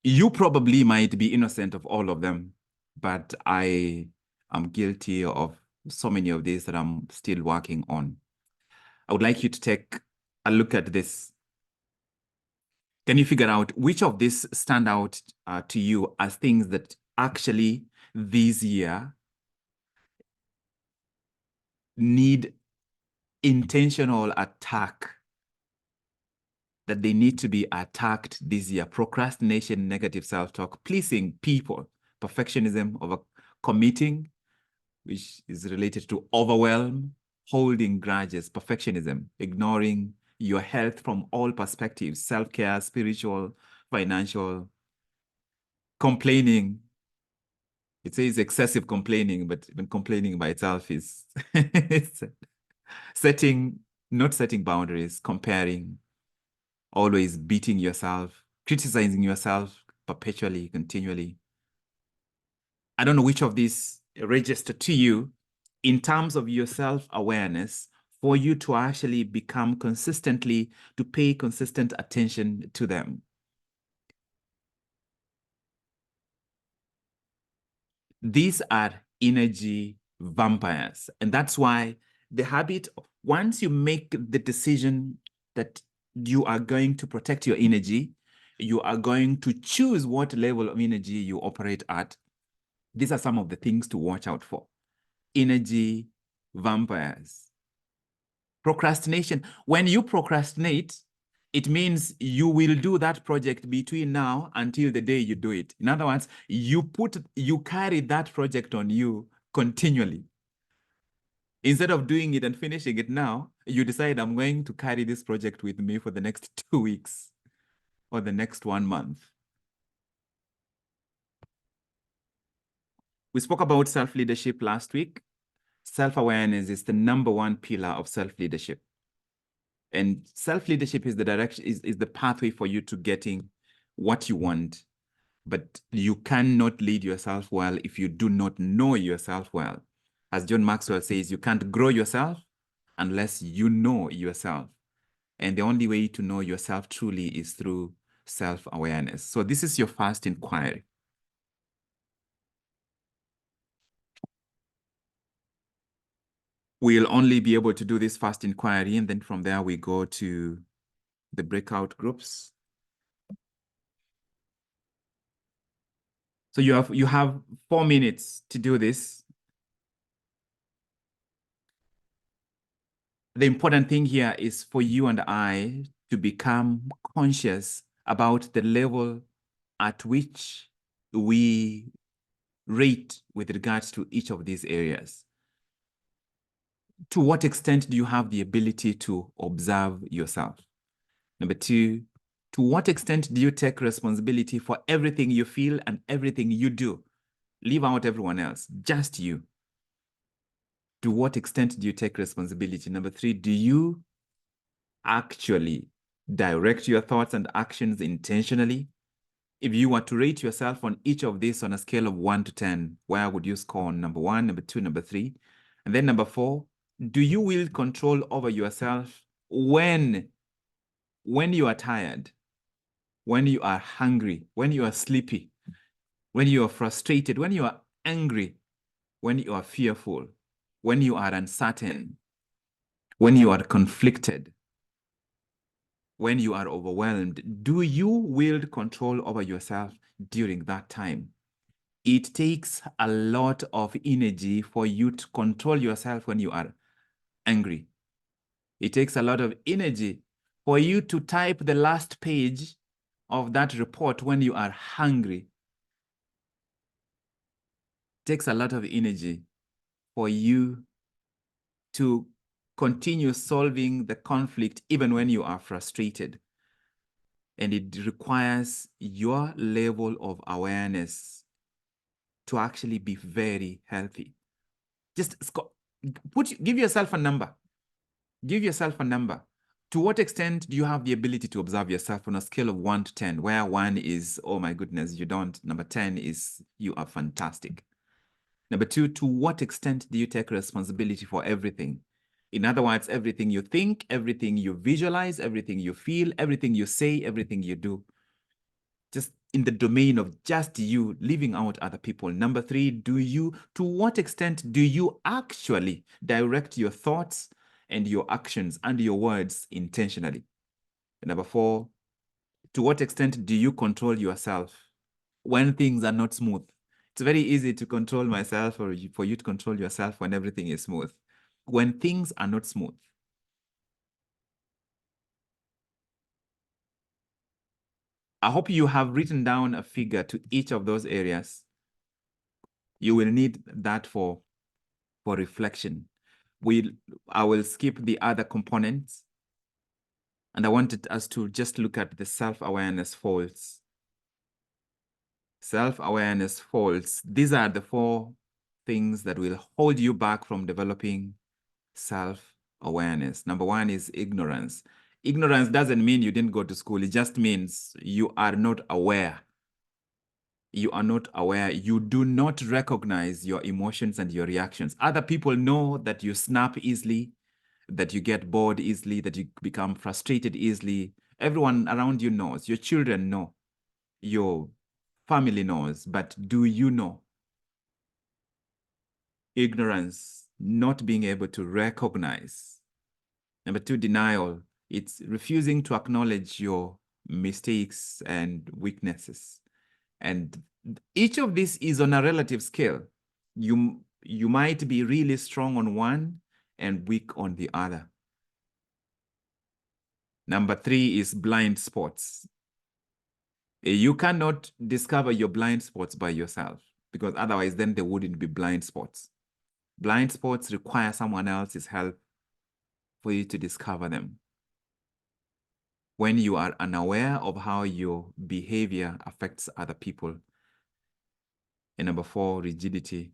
you probably might be innocent of all of them, but I am guilty of so many of these that I'm still working on. I would like you to take a look at this. Can you figure out which of these stand out to you as things that actually this year need intentional attack, that they need to be attacked this year? Procrastination, negative self-talk, pleasing people, perfectionism, over committing, which is related to overwhelm, holding grudges, perfectionism, ignoring your health from all perspectives, self-care, spiritual, financial, complaining. It says excessive complaining, but even complaining by itself is not setting boundaries, comparing, always beating yourself, criticizing yourself perpetually, continually. I don't know which of these register to you in terms of your self-awareness for you to actually become consistently, to pay consistent attention to them. These are energy vampires. And that's why the habit, once you make the decision that you are going to protect your energy, you are going to choose what level of energy you operate at. These are some of the things to watch out for. Energy vampires. Procrastination. When you procrastinate, it means you will do that project between now until the day you do it. In other words, you carry that project on you continually. Instead of doing it and finishing it now, you decide, I'm going to carry this project with me for the next 2 weeks or the next 1 month. We spoke about self-leadership last week. Self-awareness is the #1 pillar of self-leadership. And self-leadership is the direction, is the pathway for you to getting what you want. But you cannot lead yourself well if you do not know yourself well. As John Maxwell says, you can't grow yourself unless you know yourself. And the only way to know yourself truly is through self-awareness. So this is your first inquiry. We'll only be able to do this first inquiry, and then from there we go to the breakout groups. So you have 4 minutes to do this. The important thing here is for you and I to become conscious about the level at which we rate with regards to each of these areas. To what extent do you have the ability to observe yourself? Number 2, to what extent do you take responsibility for everything you feel and everything you do? Leave out everyone else, just you. To what extent do you take responsibility? Number 3, do you actually direct your thoughts and actions intentionally? If you were to rate yourself on each of these on a scale of 1 to 10, where would you score on number 1, number 2, number 3? And then number 4, do you wield control over yourself when you are tired, when you are hungry, when you are sleepy, when you are frustrated, when you are angry, when you are fearful, when you are uncertain, when you are conflicted, when you are overwhelmed? Do you wield control over yourself during that time? It takes a lot of energy for you to control yourself when you are angry. It takes a lot of energy for you to type the last page of that report when you are hungry. It takes a lot of energy for you to continue solving the conflict even when you are frustrated. And it requires your level of awareness to actually be very healthy. Just give yourself a number. Give yourself a number. To what extent do you have the ability to observe yourself on a scale of 1 to 10, where 1 is, oh my goodness, you don't. Number 10 is, you are fantastic. Number 2, to what extent do you take responsibility for everything? In other words, everything you think, everything you visualize, everything you feel, everything you say, everything you do. Just in the domain of just you, leaving out other people. Number 3, to what extent do you actually direct your thoughts and your actions and your words intentionally? And number 4, to what extent do you control yourself when things are not smooth? It's very easy to control myself or for you to control yourself when everything is smooth. When things are not smooth, I hope you have written down a figure to each of those areas. You will need that for reflection. I will skip the other components, and I wanted us to just look at the self-awareness folds. Self-awareness folds. These are the 4 things that will hold you back from developing self-awareness. Number 1 is ignorance. Ignorance doesn't mean you didn't go to school. It just means you are not aware. You are not aware. You do not recognize your emotions and your reactions. Other people know that you snap easily, that you get bored easily, that you become frustrated easily. Everyone around you knows. Your children know. Your family knows. But do you know? Ignorance, not being able to recognize. Number 2, denial. It's refusing to acknowledge your mistakes and weaknesses. And each of these is on a relative scale. You might be really strong on one and weak on the other. Number 3 is blind spots. You cannot discover your blind spots by yourself, because otherwise then there wouldn't be blind spots. Blind spots require someone else's help for you to discover them. When you are unaware of how your behavior affects other people. And number 4, rigidity.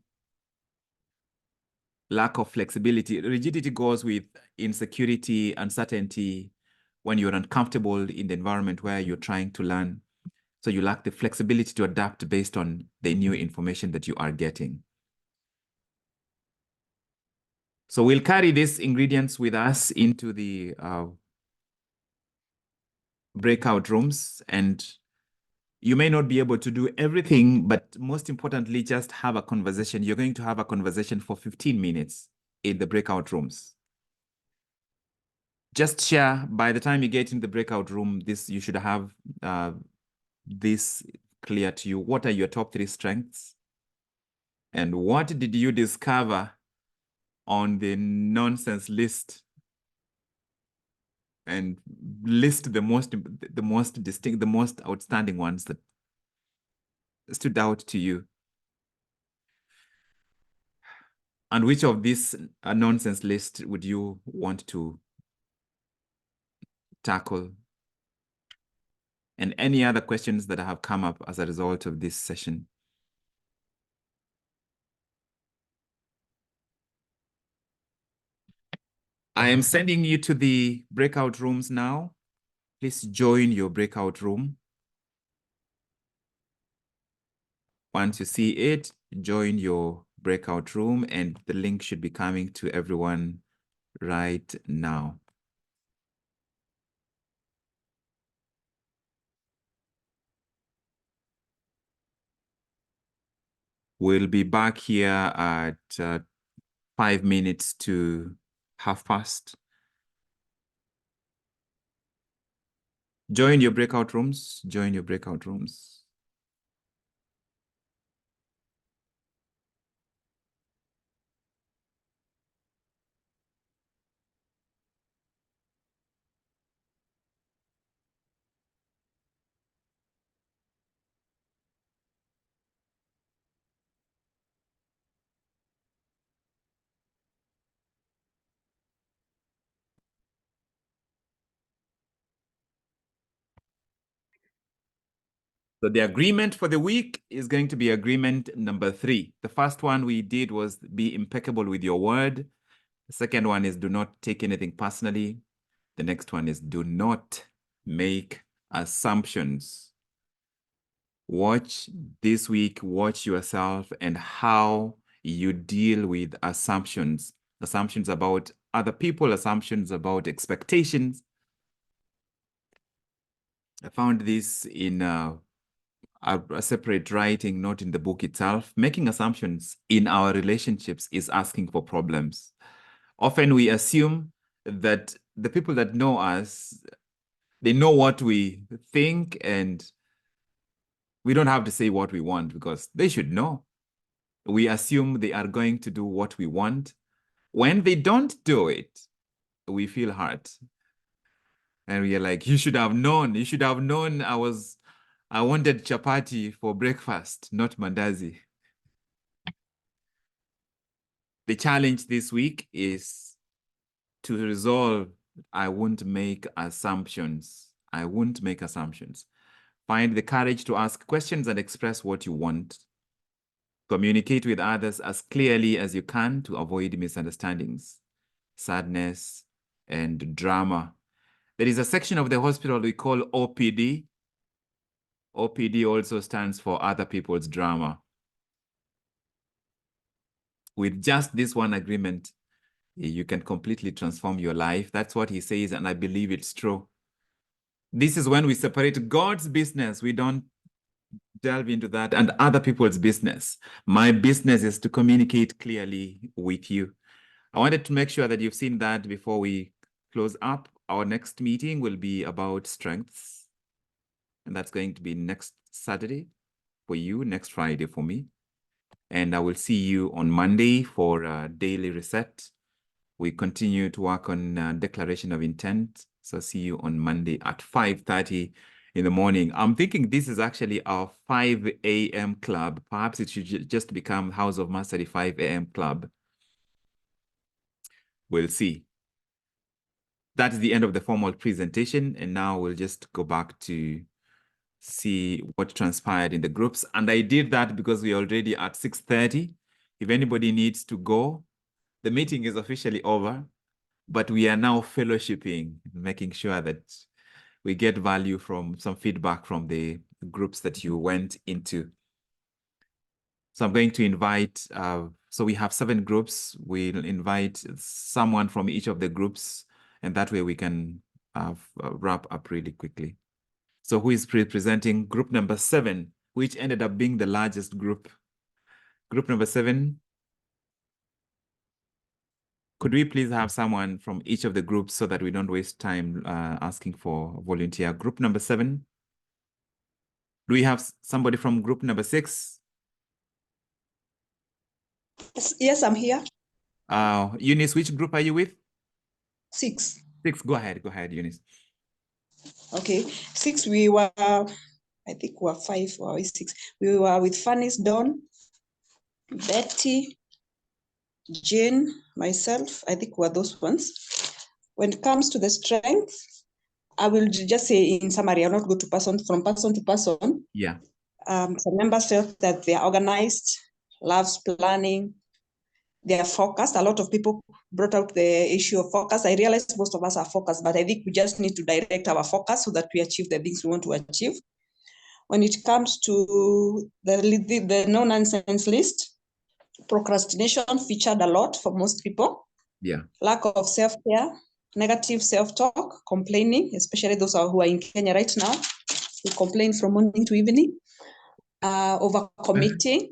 Lack of flexibility. Rigidity goes with insecurity, uncertainty, when you're uncomfortable in the environment where you're trying to learn. So you lack the flexibility to adapt based on the new information that you are getting. So we'll carry these ingredients with us into the breakout rooms, and you may not be able to do everything, but most importantly, just have a conversation. You're going to have a conversation for 15 minutes in the breakout rooms. Just share. By the time you get in the breakout room, you should have this clear to you. What are your top 3 strengths? And what did you discover on the nonsense list? And list the most distinct, the most outstanding ones that stood out to you. And which of this nonsense list would you want to tackle? And any other questions that have come up as a result of this session? I am sending you to the breakout rooms now. Please join your breakout room. Once you see it, join your breakout room, and the link should be coming to everyone right now. We'll be back here at 5 minutes to past. Join your breakout rooms. Join your breakout rooms. So the agreement for the week is going to be agreement number 3. The first one we did was be impeccable with your word. The second one is do not take anything personally. The next one is do not make assumptions. Watch this week, watch yourself and how you deal with assumptions. Assumptions about other people, assumptions about expectations. I found this in a separate writing, not in the book itself. Making assumptions in our relationships is asking for problems. Often we assume that the people that know us, they know what we think, and we don't have to say what we want because they should know. We assume they are going to do what we want. When they don't do it, we feel hurt. And we are like, you should have known. You should have known I wanted chapati for breakfast, not mandazi. The challenge this week is to resolve, I won't make assumptions. I won't make assumptions. Find the courage to ask questions and express what you want. Communicate with others as clearly as you can to avoid misunderstandings, sadness, and drama. There is a section of the hospital we call OPD. OPD also stands for other people's drama. With just this one agreement, you can completely transform your life. That's what he says, and I believe it's true. This is when we separate God's business. We don't delve into that, and other people's business. My business is to communicate clearly with you. I wanted to make sure that you've seen that before we close up. Our next meeting will be about strengths, and that's going to be next Saturday for you, next Friday for me. And I will see you on Monday for a daily reset. We continue to work on declaration of intent. So see you on Monday at 5:30 in the morning. I'm thinking this is actually our 5 a.m. club. Perhaps it should just become House of Mastery 5 a.m. club. We'll see. That's the end of the formal presentation. And now we'll just go back to see what transpired in the groups. And I did that because we're already at 6:30. If anybody needs to go, the meeting is officially over, but we are now fellowshipping, making sure that we get value from some feedback from the groups that you went into. So I'm going to invite, so we have 7 groups. We'll invite someone from each of the groups, and that way we can wrap up really quickly. So who is presenting group number 7, which ended up being the largest group? Group number 7. Could we please have someone from each of the groups so that we don't waste time asking for a volunteer? Group number 7. Do we have somebody from group number 6? Yes, I'm here. Eunice, which group are you with? 6. 6, go ahead, Eunice. Okay, 6, we were, I think we were 5 or 6. We were with Fanny's Dawn, Betty, Jane, myself. I think we were those ones. When it comes to the strength, I will just say in summary, I'll not go to person to person. Yeah. Some members felt that they are organized, loves planning, they are focused. A lot of people brought out the issue of focus. I realize most of us are focused, but I think we just need to direct our focus so that we achieve the things we want to achieve. When it comes to the no-nonsense list, procrastination featured a lot for most people. Yeah. Lack of self-care, negative self-talk, complaining, especially those who are in Kenya right now, who complain from morning to evening, overcommitting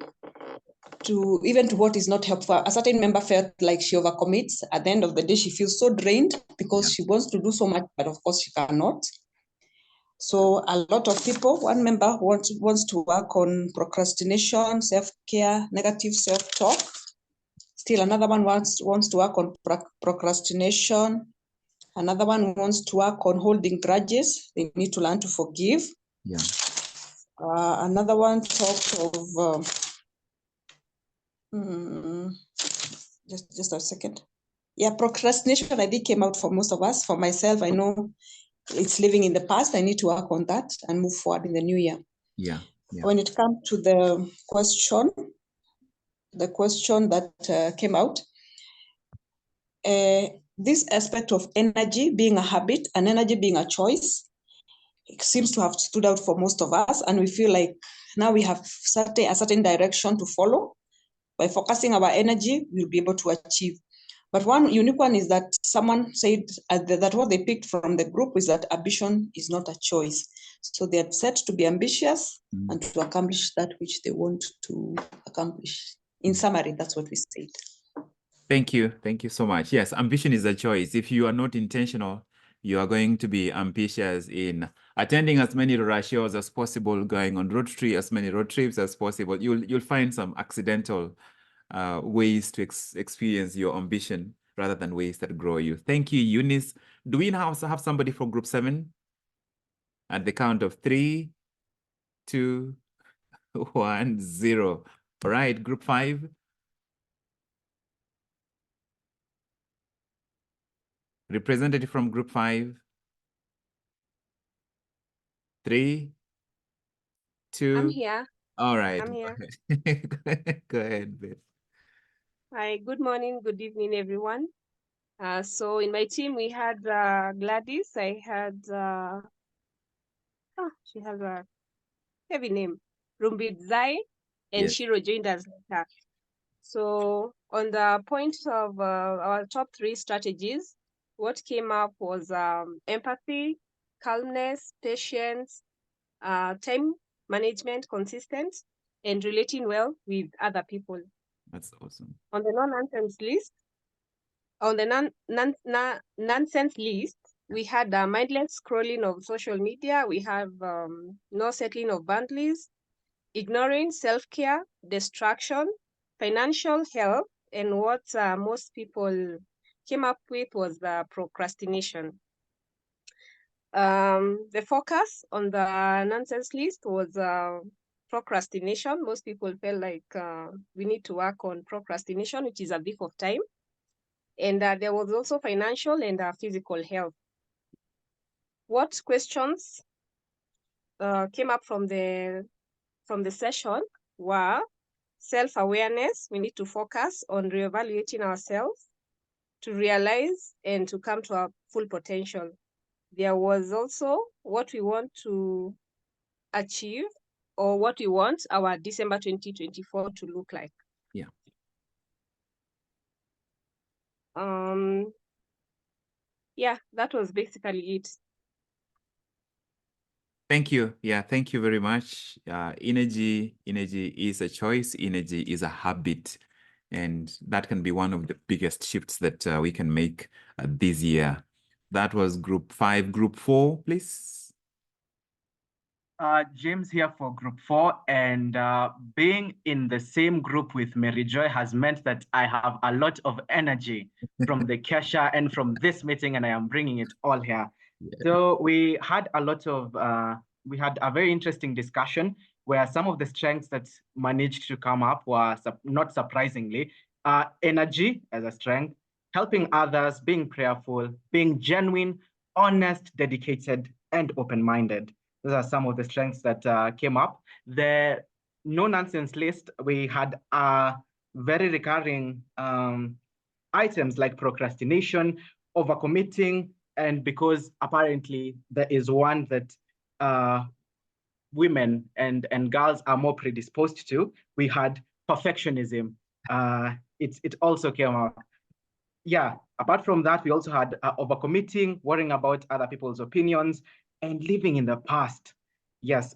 to what is not helpful. A certain member felt like she overcommits. At the end of the day, she feels so drained because she wants to do so much, but of course she cannot. So a lot of people, one member wants to work on procrastination, self-care, negative self-talk. Still another one wants to work on procrastination. Another one wants to work on holding grudges. They need to learn to forgive. Yeah. Another one talked of, just a second. Yeah, procrastination, I think, came out for most of us. For myself, I know it's living in the past. I need to work on that and move forward in the new year. Yeah. When it comes to the question that came out, this aspect of energy being a habit and energy being a choice, it seems to have stood out for most of us, and we feel like now we have a certain direction to follow. By focusing our energy, we'll be able to achieve. But one unique one is that someone said that what they picked from the group is that ambition is not a choice. So they are set to be ambitious and to accomplish that which they want to accomplish. In summary, that's what we said. Thank you. Thank you so much. Yes, ambition is a choice. If you are not intentional, you are going to be ambitious in attending as many Rora shows as possible, going on as many road trips as possible. You'll find some accidental ways to experience your ambition rather than ways that grow you. Thank you, Eunice. Do we now have somebody for group 7? At the count of 3, 2, 1, 0. All right, group 5. Representative from group 5. 3, 2. I'm here. All right. I'm here. Go ahead, Beth. Hi, good morning, good evening, everyone. So in my team, we had Gladys. I had, she has a heavy name, Rumbid Zai, and Yes. Shiro joined us later. So on the point of our top 3 strategies, what came up was empathy, calmness, patience, time management, consistent, and relating well with other people. That's awesome. On the nonsense list, we had mindless scrolling of social media. We have no settling of boundaries, ignoring self-care, distraction, financial health, and what most people came up with was the procrastination. The focus on the nonsense list was procrastination. Most people felt like we need to work on procrastination, which is a thief of time. And there was also financial and physical health. What questions came up from the session were self-awareness. We need to focus on reevaluating ourselves to realize and to come to our full potential. There was also what we want to achieve or what we want our December 2024 to look like. Yeah. Yeah, that was basically it. Thank you. Yeah, thank you very much. Energy is a choice. Energy is a habit. And that can be one of the biggest shifts that we can make this year. That was group 5. Group 4, please. James here for group 4, and being in the same group with Mary Joy has meant that I have a lot of energy from the Kesha and from this meeting, and I am bringing it all here. Yeah. So we had a lot of, we had a very interesting discussion where some of the strengths that managed to come up were, not surprisingly, energy as a strength, helping others, being prayerful, being genuine, honest, dedicated, and open-minded. Those are some of the strengths that came up. The no-nonsense list, we had very recurring items like procrastination, overcommitting, and because apparently there is one that women and girls are more predisposed to, we had perfectionism. It also came up. Yeah, apart from that, we also had overcommitting, worrying about other people's opinions, and living in the past. Yes.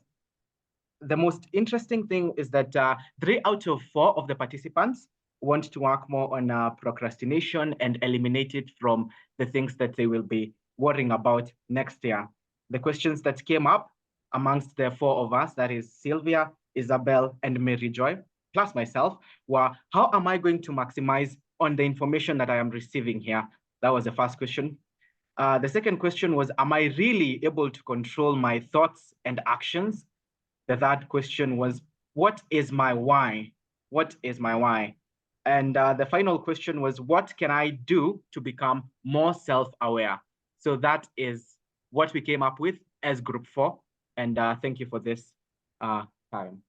The most interesting thing is that 3 out of 4 of the participants want to work more on procrastination and eliminate it from the things that they will be worrying about next year. The questions that came up amongst the 4 of us, that is Sylvia, Isabel, and Mary Joy, plus myself, were how am I going to maximize on the information that I am receiving here? That was the first question. The second question was, am I really able to control my thoughts and actions? The third question was, what is my why? What is my why? And the final question was, what can I do to become more self-aware? So that is what we came up with as group 4. And thank you for this time.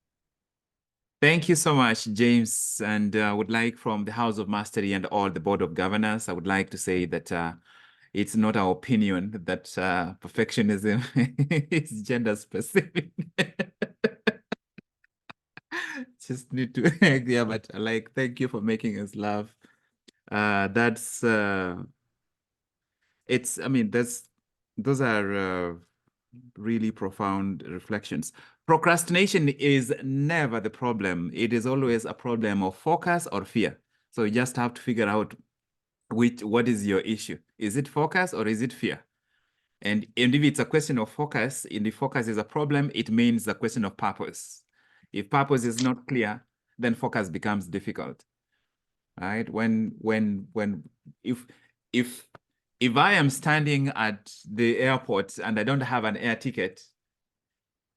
Thank you so much, James. And I would like, from the House of Mastery and all the Board of Governors, I would like to say that it's not our opinion that perfectionism is gender specific. Just need to, yeah, but like, thank you for making us laugh. That's, it's, I mean, those are really profound reflections. Procrastination is never the problem. It is always a problem of focus or fear. So you just have to figure out what is your issue. Is it focus or is it fear? And if it's a question of focus, and the focus is a problem, it means a question of purpose. If purpose is not clear, then focus becomes difficult, right? If I am standing at the airport and I don't have an air ticket,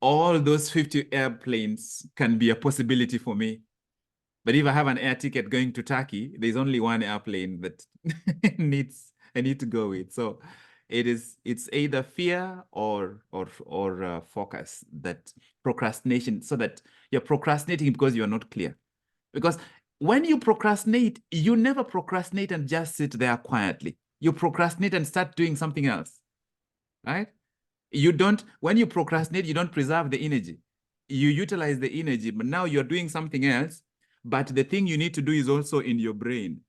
all those 50 airplanes can be a possibility for me. But if I have an air ticket going to Turkey, there's only one airplane that I need to go with. So it's either fear or focus, that procrastination, so that you're procrastinating because you're not clear. Because when you procrastinate, you never procrastinate and just sit there quietly. You procrastinate and start doing something else, right? You don't, when you procrastinate, you don't preserve the energy. You utilize the energy, but now you're doing something else, but the thing you need to do is also in your brain.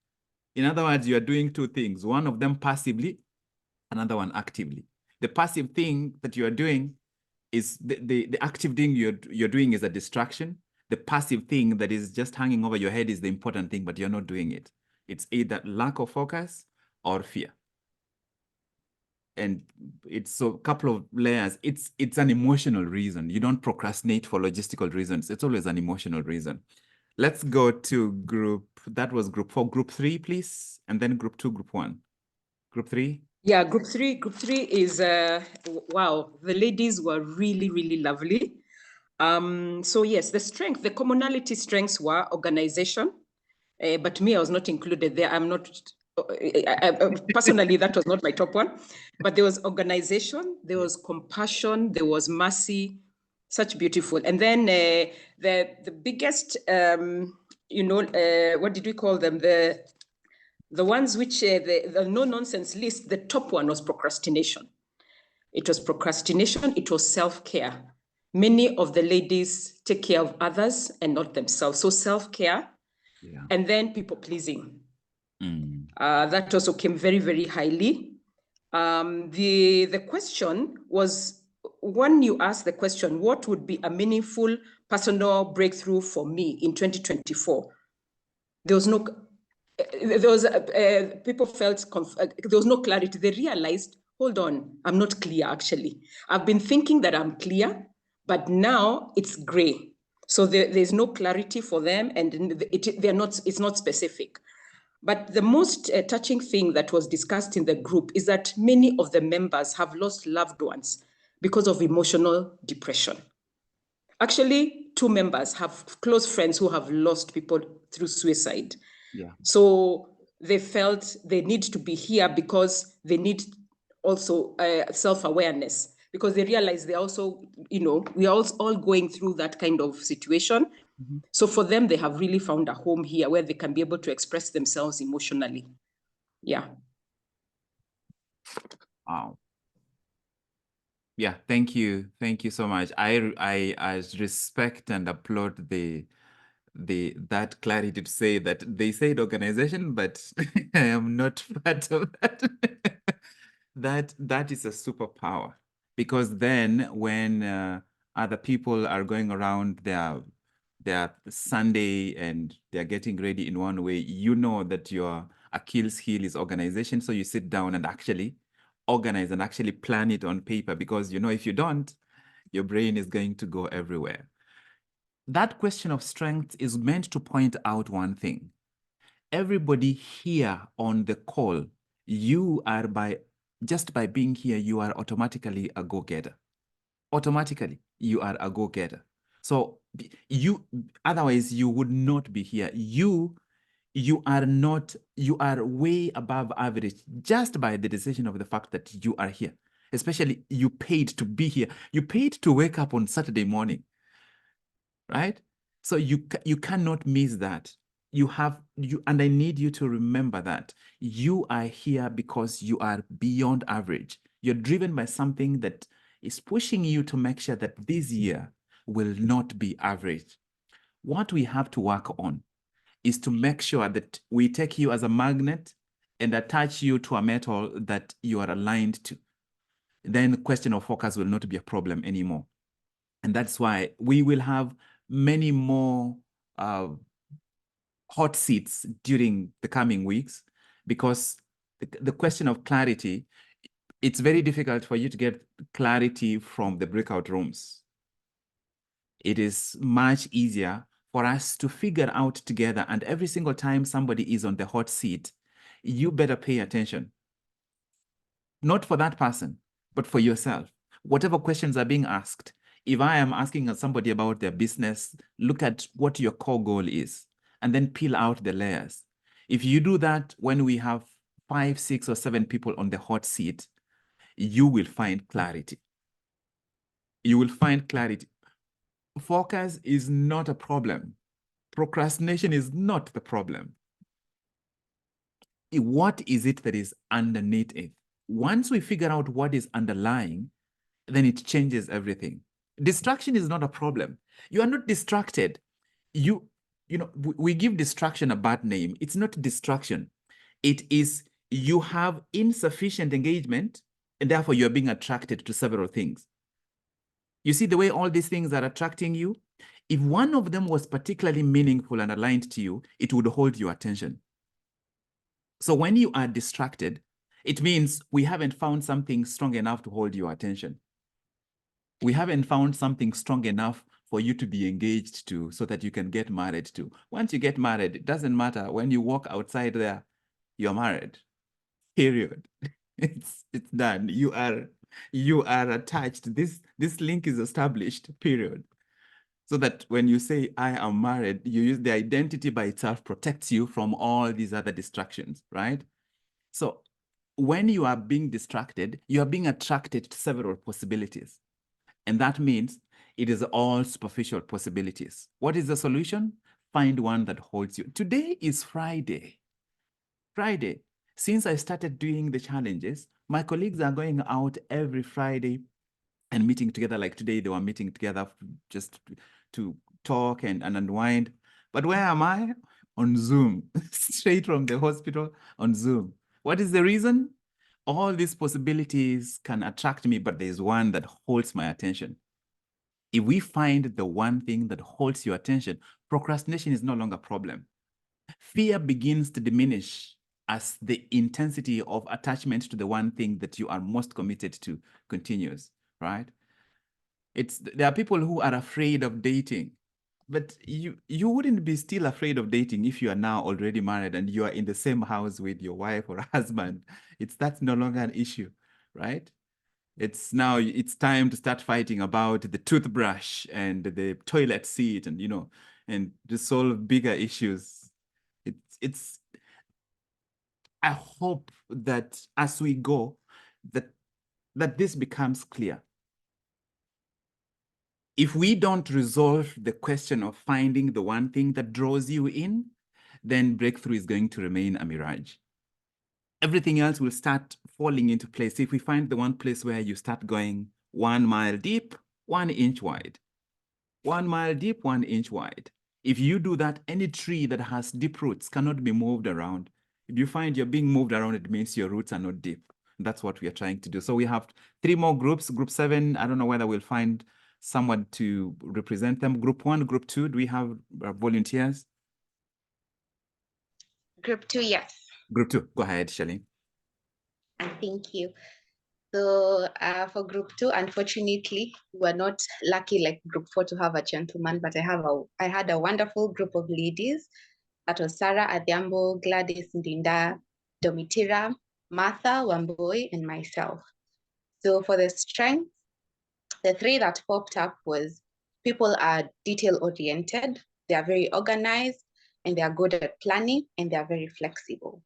In other words, you're doing two things, one of them passively, another one actively. The passive thing that you're doing is the active thing you're doing is a distraction. The passive thing that is just hanging over your head is the important thing, but you're not doing it. It's either lack of focus or fear. And it's so a couple of layers. It's an emotional reason. You don't procrastinate for logistical reasons. It's always an emotional reason. Let's go to that was group 4, group 3, please. And then group 2, group 1. Group 3? Yeah, group three is, wow, the ladies were really, really lovely. So yes, the commonality strengths were organization, but me, I was not included there. I'm not, personally, that was not my top one, but there was organization, there was compassion, there was mercy, such beautiful. And then the biggest, what did we call them? The ones which, the no-nonsense list, the top one was procrastination. It was procrastination, it was self-care. Many of the ladies take care of others and not themselves. So self-care, and then people-pleasing. That also came very, very highly. The question was, when you ask the question, what would be a meaningful personal breakthrough for me in 2024? There was no, people felt, there was no clarity. They realized, hold on, I'm not clear actually. I've been thinking that I'm clear, but now it's gray. So there's no clarity for them, and it's not specific. But the most touching thing that was discussed in the group is that many of the members have lost loved ones because of emotional depression. Actually, 2 members have close friends who have lost people through suicide. Yeah. So they felt they need to be here because they need also self-awareness, because they realize they also, we are all going through that kind of situation. So for them, they have really found a home here where they can be able to express themselves emotionally. Yeah. Wow. Yeah, thank you. Thank you so much. I respect and applaud that clarity to say that they said organization, but I am not part of that. That is a superpower, because then when other people are going around their Sunday and they're getting ready in one way, you know that your Achilles heel is organization. So you sit down and actually organize and actually plan it on paper, because if you don't, your brain is going to go everywhere. That question of strength is meant to point out one thing. Everybody here on the call, you are just by being here, you are automatically a go-getter. Automatically, you are a go-getter. So otherwise you would not be here. You are way above average just by the decision of the fact that you are here. Especially, you paid to be here. You paid to wake up on Saturday morning. right? So you cannot miss that. And I need you to remember that you are here because you are beyond average. You're driven by something that is pushing you to make sure that this year will not be average. What we have to work on is to make sure that we take you as a magnet and attach you to a metal that you are aligned to. Then the question of focus will not be a problem anymore. And that's why we will have many more hot seats during the coming weeks, because the question of clarity, it's very difficult for you to get clarity from the breakout rooms. It is much easier for us to figure out together. And every single time somebody is on the hot seat, you better pay attention. Not for that person, but for yourself. Whatever questions are being asked, if I am asking somebody about their business, look at what your core goal is, and then peel out the layers. If you do that when we have 5, 6, or 7 people on the hot seat, you will find clarity. You will find clarity. Focus is not a problem. Procrastination is not the problem. What is it that is underneath it? Once we figure out what is underlying, then it changes everything. Distraction is not a problem. You are not distracted. You know, we give distraction a bad name. It's not distraction. It is you have insufficient engagement, and therefore you're being attracted to several things. You see the way all these things are attracting you? If one of them was particularly meaningful and aligned to you, it would hold your attention. So when you are distracted, it means we haven't found something strong enough to hold your attention. We haven't found something strong enough for you to be engaged to so that you can get married to. Once you get married, it doesn't matter. When you walk outside there, you're married. Period. It's done. You are attached. This link is established, period. So that when you say, I am married, you use the identity by itself protects you from all these other distractions, right? So when you are being distracted, you are being attracted to several possibilities. And that means it is all superficial possibilities. What is the solution? Find one that holds you. Today is Friday. Friday. Since I started doing the challenges, my colleagues are going out every Friday and meeting together. Like today, they were meeting together just to talk and unwind. But where am I? On Zoom, straight from the hospital on Zoom. What is the reason? All these possibilities can attract me, but there's one that holds my attention. If we find the one thing that holds your attention, procrastination is no longer a problem. Fear begins to diminish as the intensity of attachment to the one thing that you are most committed to continues, right? There are people who are afraid of dating, but you wouldn't be still afraid of dating if you are now already married and you are in the same house with your wife or husband. That's no longer an issue, right? It's time to start fighting about the toothbrush and the toilet seat and, and to solve bigger issues. I hope that as we go, that this becomes clear. If we don't resolve the question of finding the one thing that draws you in, then breakthrough is going to remain a mirage. Everything else will start falling into place if we find the one place where you start going 1 mile deep, 1 inch wide. 1 mile deep, 1 inch wide. If you do that, any tree that has deep roots cannot be moved around. If you find you're being moved around, it means your roots are not deep. That's what we are trying to do. So we have 3 more groups. Group 7, I don't know whether we'll find someone to represent them. Group 1, Group 2, do we have volunteers? Group 2, yes. Group 2, go ahead, Shelley. Thank you. So for Group 2, unfortunately, we were not lucky like Group 4 to have a gentleman, but I had a wonderful group of ladies. That was Sarah Adhiambo, Gladys Ndinda, Domitira, Martha Wamboi, and myself. So for the strengths, the 3 that popped up was people are detail-oriented, they are very organized, and they are good at planning, and they are very flexible.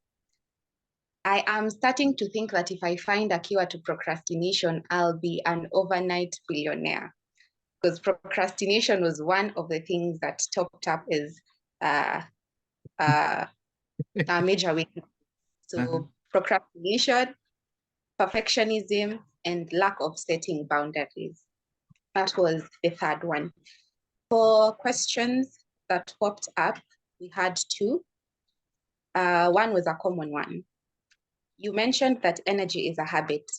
I am starting to think that if I find a cure to procrastination, I'll be an overnight billionaire. because procrastination was one of the things that topped up as a major weakness. So procrastination, perfectionism, and lack of setting boundaries. That was the third one. For questions that popped up, we had two. One was a common one. You mentioned that energy is a habit,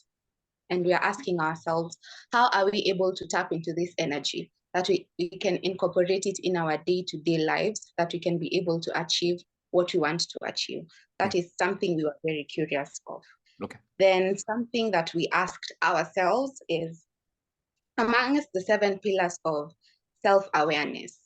and we are asking ourselves, how are we able to tap into this energy, that we can incorporate it in our day-to-day lives, that we can be able to achieve what we want to achieve? That is something we were very curious of. Okay. Then something that we asked ourselves is, amongst the 7 pillars of self-awareness,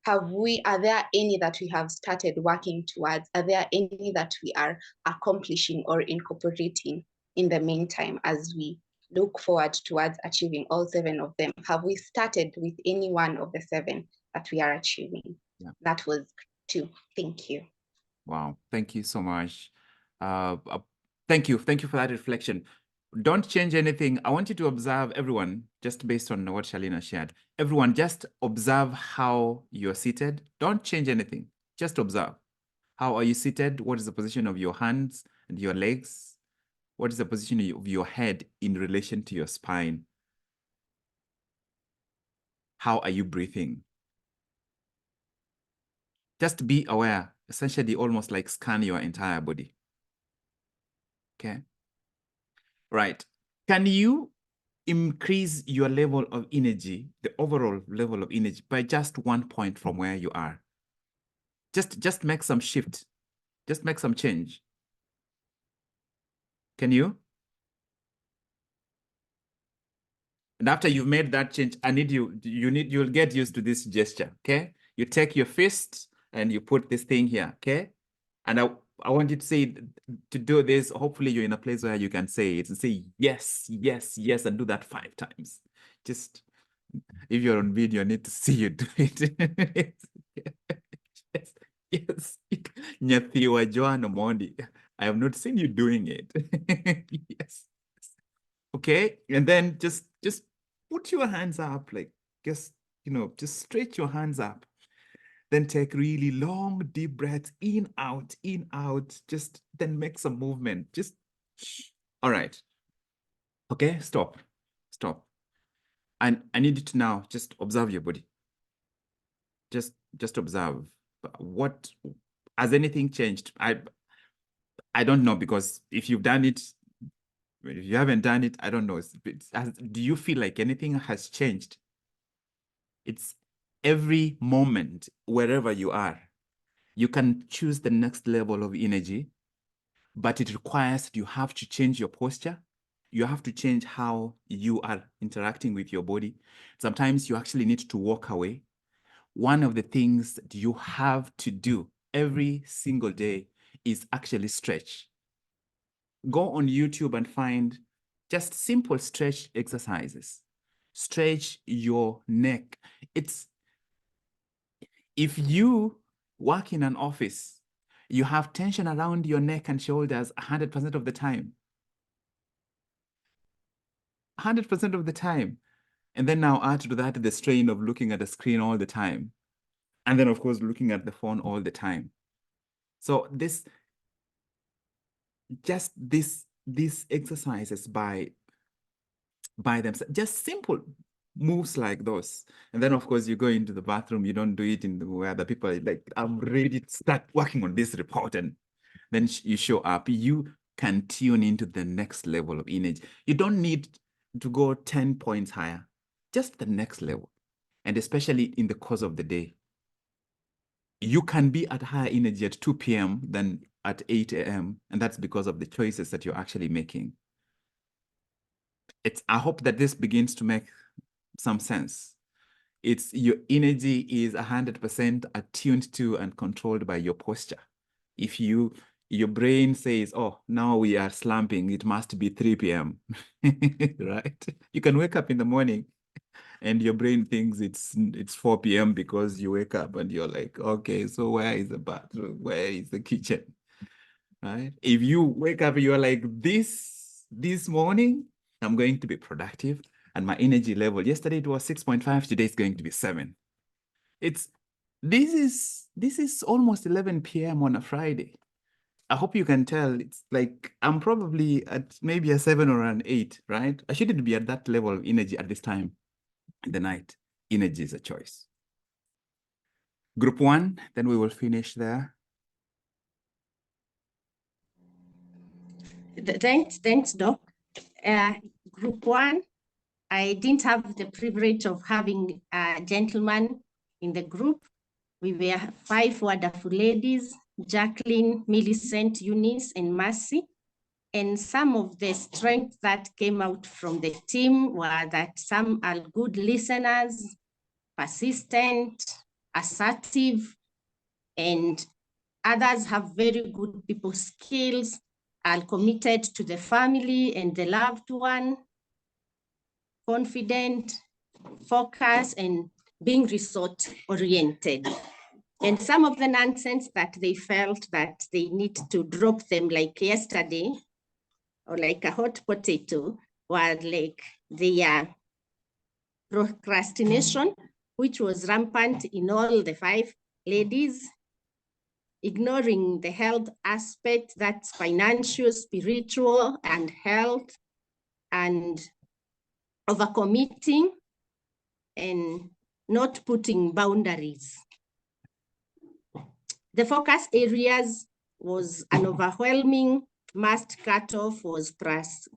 are there any that we have started working towards? Are there any that we are accomplishing or incorporating in the meantime as we look forward towards achieving all 7 of them? Have we started with any one of the 7 that we are achieving? Yeah. That was 2. Thank you. Wow, thank you so much. Thank you for that reflection. Don't change anything. I want you to observe everyone, just based on what Shalina shared. Everyone, just observe how you're seated. Don't change anything. Just observe. How are you seated? What is the position of your hands and your legs? What is the position of your head in relation to your spine? How are you breathing? Just be aware, essentially almost like scan your entire body. Okay. Right. Can you increase your level of energy, the overall level of energy, by just 1 point from where you are? Just make some shift. Just make some change. Can you? And after you've made that change, you'll get used to this gesture, okay? You take your fist and you put this thing here, okay? And I want you to do this. Hopefully you're in a place where you can say it and say yes, yes, yes, and do that 5 times. Just, if you're on video, I need to see you do it. Yes, yes. Nyathiwa Joan Omondi. I have not seen you doing it. Yes. Okay, and then just put your hands up, like just stretch your hands up. Then take really long, deep breaths, in, out, just then make some movement. Just, all right. Okay, stop. And I need you to now just observe your body. Just observe. Has anything changed? I don't know, because if you've done it, if you haven't done it, I don't know. Do you feel like anything has changed? It's every moment, wherever you are, you can choose the next level of energy, but it requires that you have to change your posture. You have to change how you are interacting with your body. Sometimes you actually need to walk away. One of the things that you have to do every single day is actually stretch. Go on YouTube and find just simple stretch exercises. Stretch your neck. If you work in an office, you have tension around your neck and shoulders 100% of the time. 100% of the time. And then now add to that the strain of looking at the screen all the time. And then, of course, looking at the phone all the time. So these exercises by themselves, just simple moves like those. And then, of course, you go into the bathroom, you don't do it in where the people are like, I'm ready to start working on this report. And then you show up, you can tune into the next level of energy. You don't need to go 10 points higher, just the next level. And especially in the course of the day, you can be at higher energy at 2 p.m. than at 8 a.m. And that's because of the choices that you're actually making. I hope that this begins to make some sense. It's your energy is 100% attuned to and controlled by your posture. If your brain says, oh, now we are slumping, it must be 3 p.m. right? You can wake up in the morning and your brain thinks it's 4 p.m. because you wake up and you're like, okay, so where is the bathroom? Where is the kitchen? Right? If you wake up, you're like, this morning, I'm going to be productive. And my energy level, yesterday it was 6.5, today it's going to be 7. This is almost 11 p.m. on a Friday. I hope you can tell it's like I'm probably at maybe a 7 or an 8, right? I shouldn't be at that level of energy at this time in the night. Energy is a choice. Group 1, then we will finish there. Thanks, Doc. Group 1, I didn't have the privilege of having a gentleman in the group. We were 5 wonderful ladies, Jacqueline, Millicent, Eunice, and Mercy. And some of the strengths that came out from the team were that some are good listeners, persistent, assertive, and others have very good people skills, are committed to the family and the loved one, confident, focused, and being result-oriented. And some of the nonsense that they felt that they need to drop them like yesterday, or like a hot potato, were like their procrastination, which was rampant in all the 5 ladies, ignoring the health aspect, that's financial, spiritual, and health, and overcommitting and not putting boundaries. The focus areas was an overwhelming must cut off was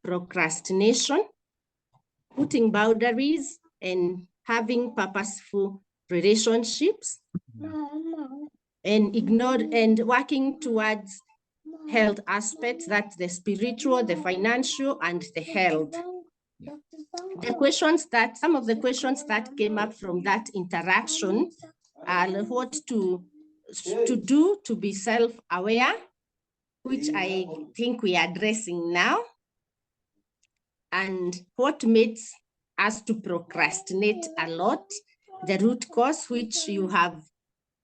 procrastination, putting boundaries, and having purposeful relationships, and working towards health aspects, that's the spiritual, the financial, and the health. Some of the questions that came up from that interaction are what to do to be self-aware, which I think we are addressing now, and what makes us to procrastinate a lot, the root cause, which you have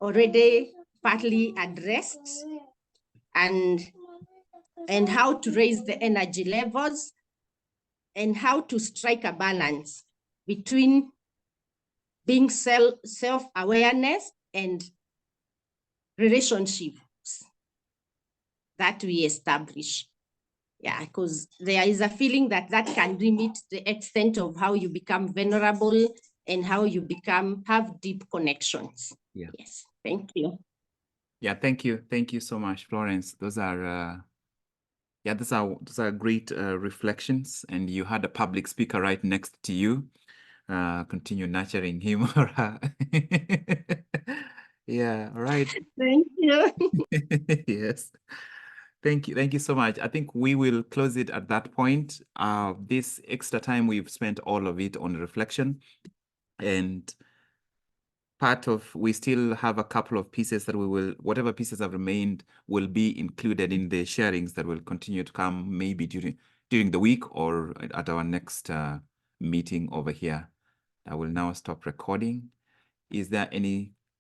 already partly addressed, and how to raise the energy levels, and how to strike a balance between being self-awareness and relationships that we establish. Yeah, because there is a feeling that can limit the extent of how you become vulnerable and how you have deep connections. Yeah. Yes, thank you. Yeah, thank you. Thank you so much, Florence. Those are great reflections, and you had a public speaker right next to you. Continue nurturing him or her. Yeah, right. Thank you. Yes. Thank you so much. I think we will close it at that point. This extra time, we've spent all of it on reflection, and we still have a couple of pieces that whatever pieces have remained will be included in the sharings that will continue to come maybe during the week or at our next meeting over here. I will now stop recording. Is there any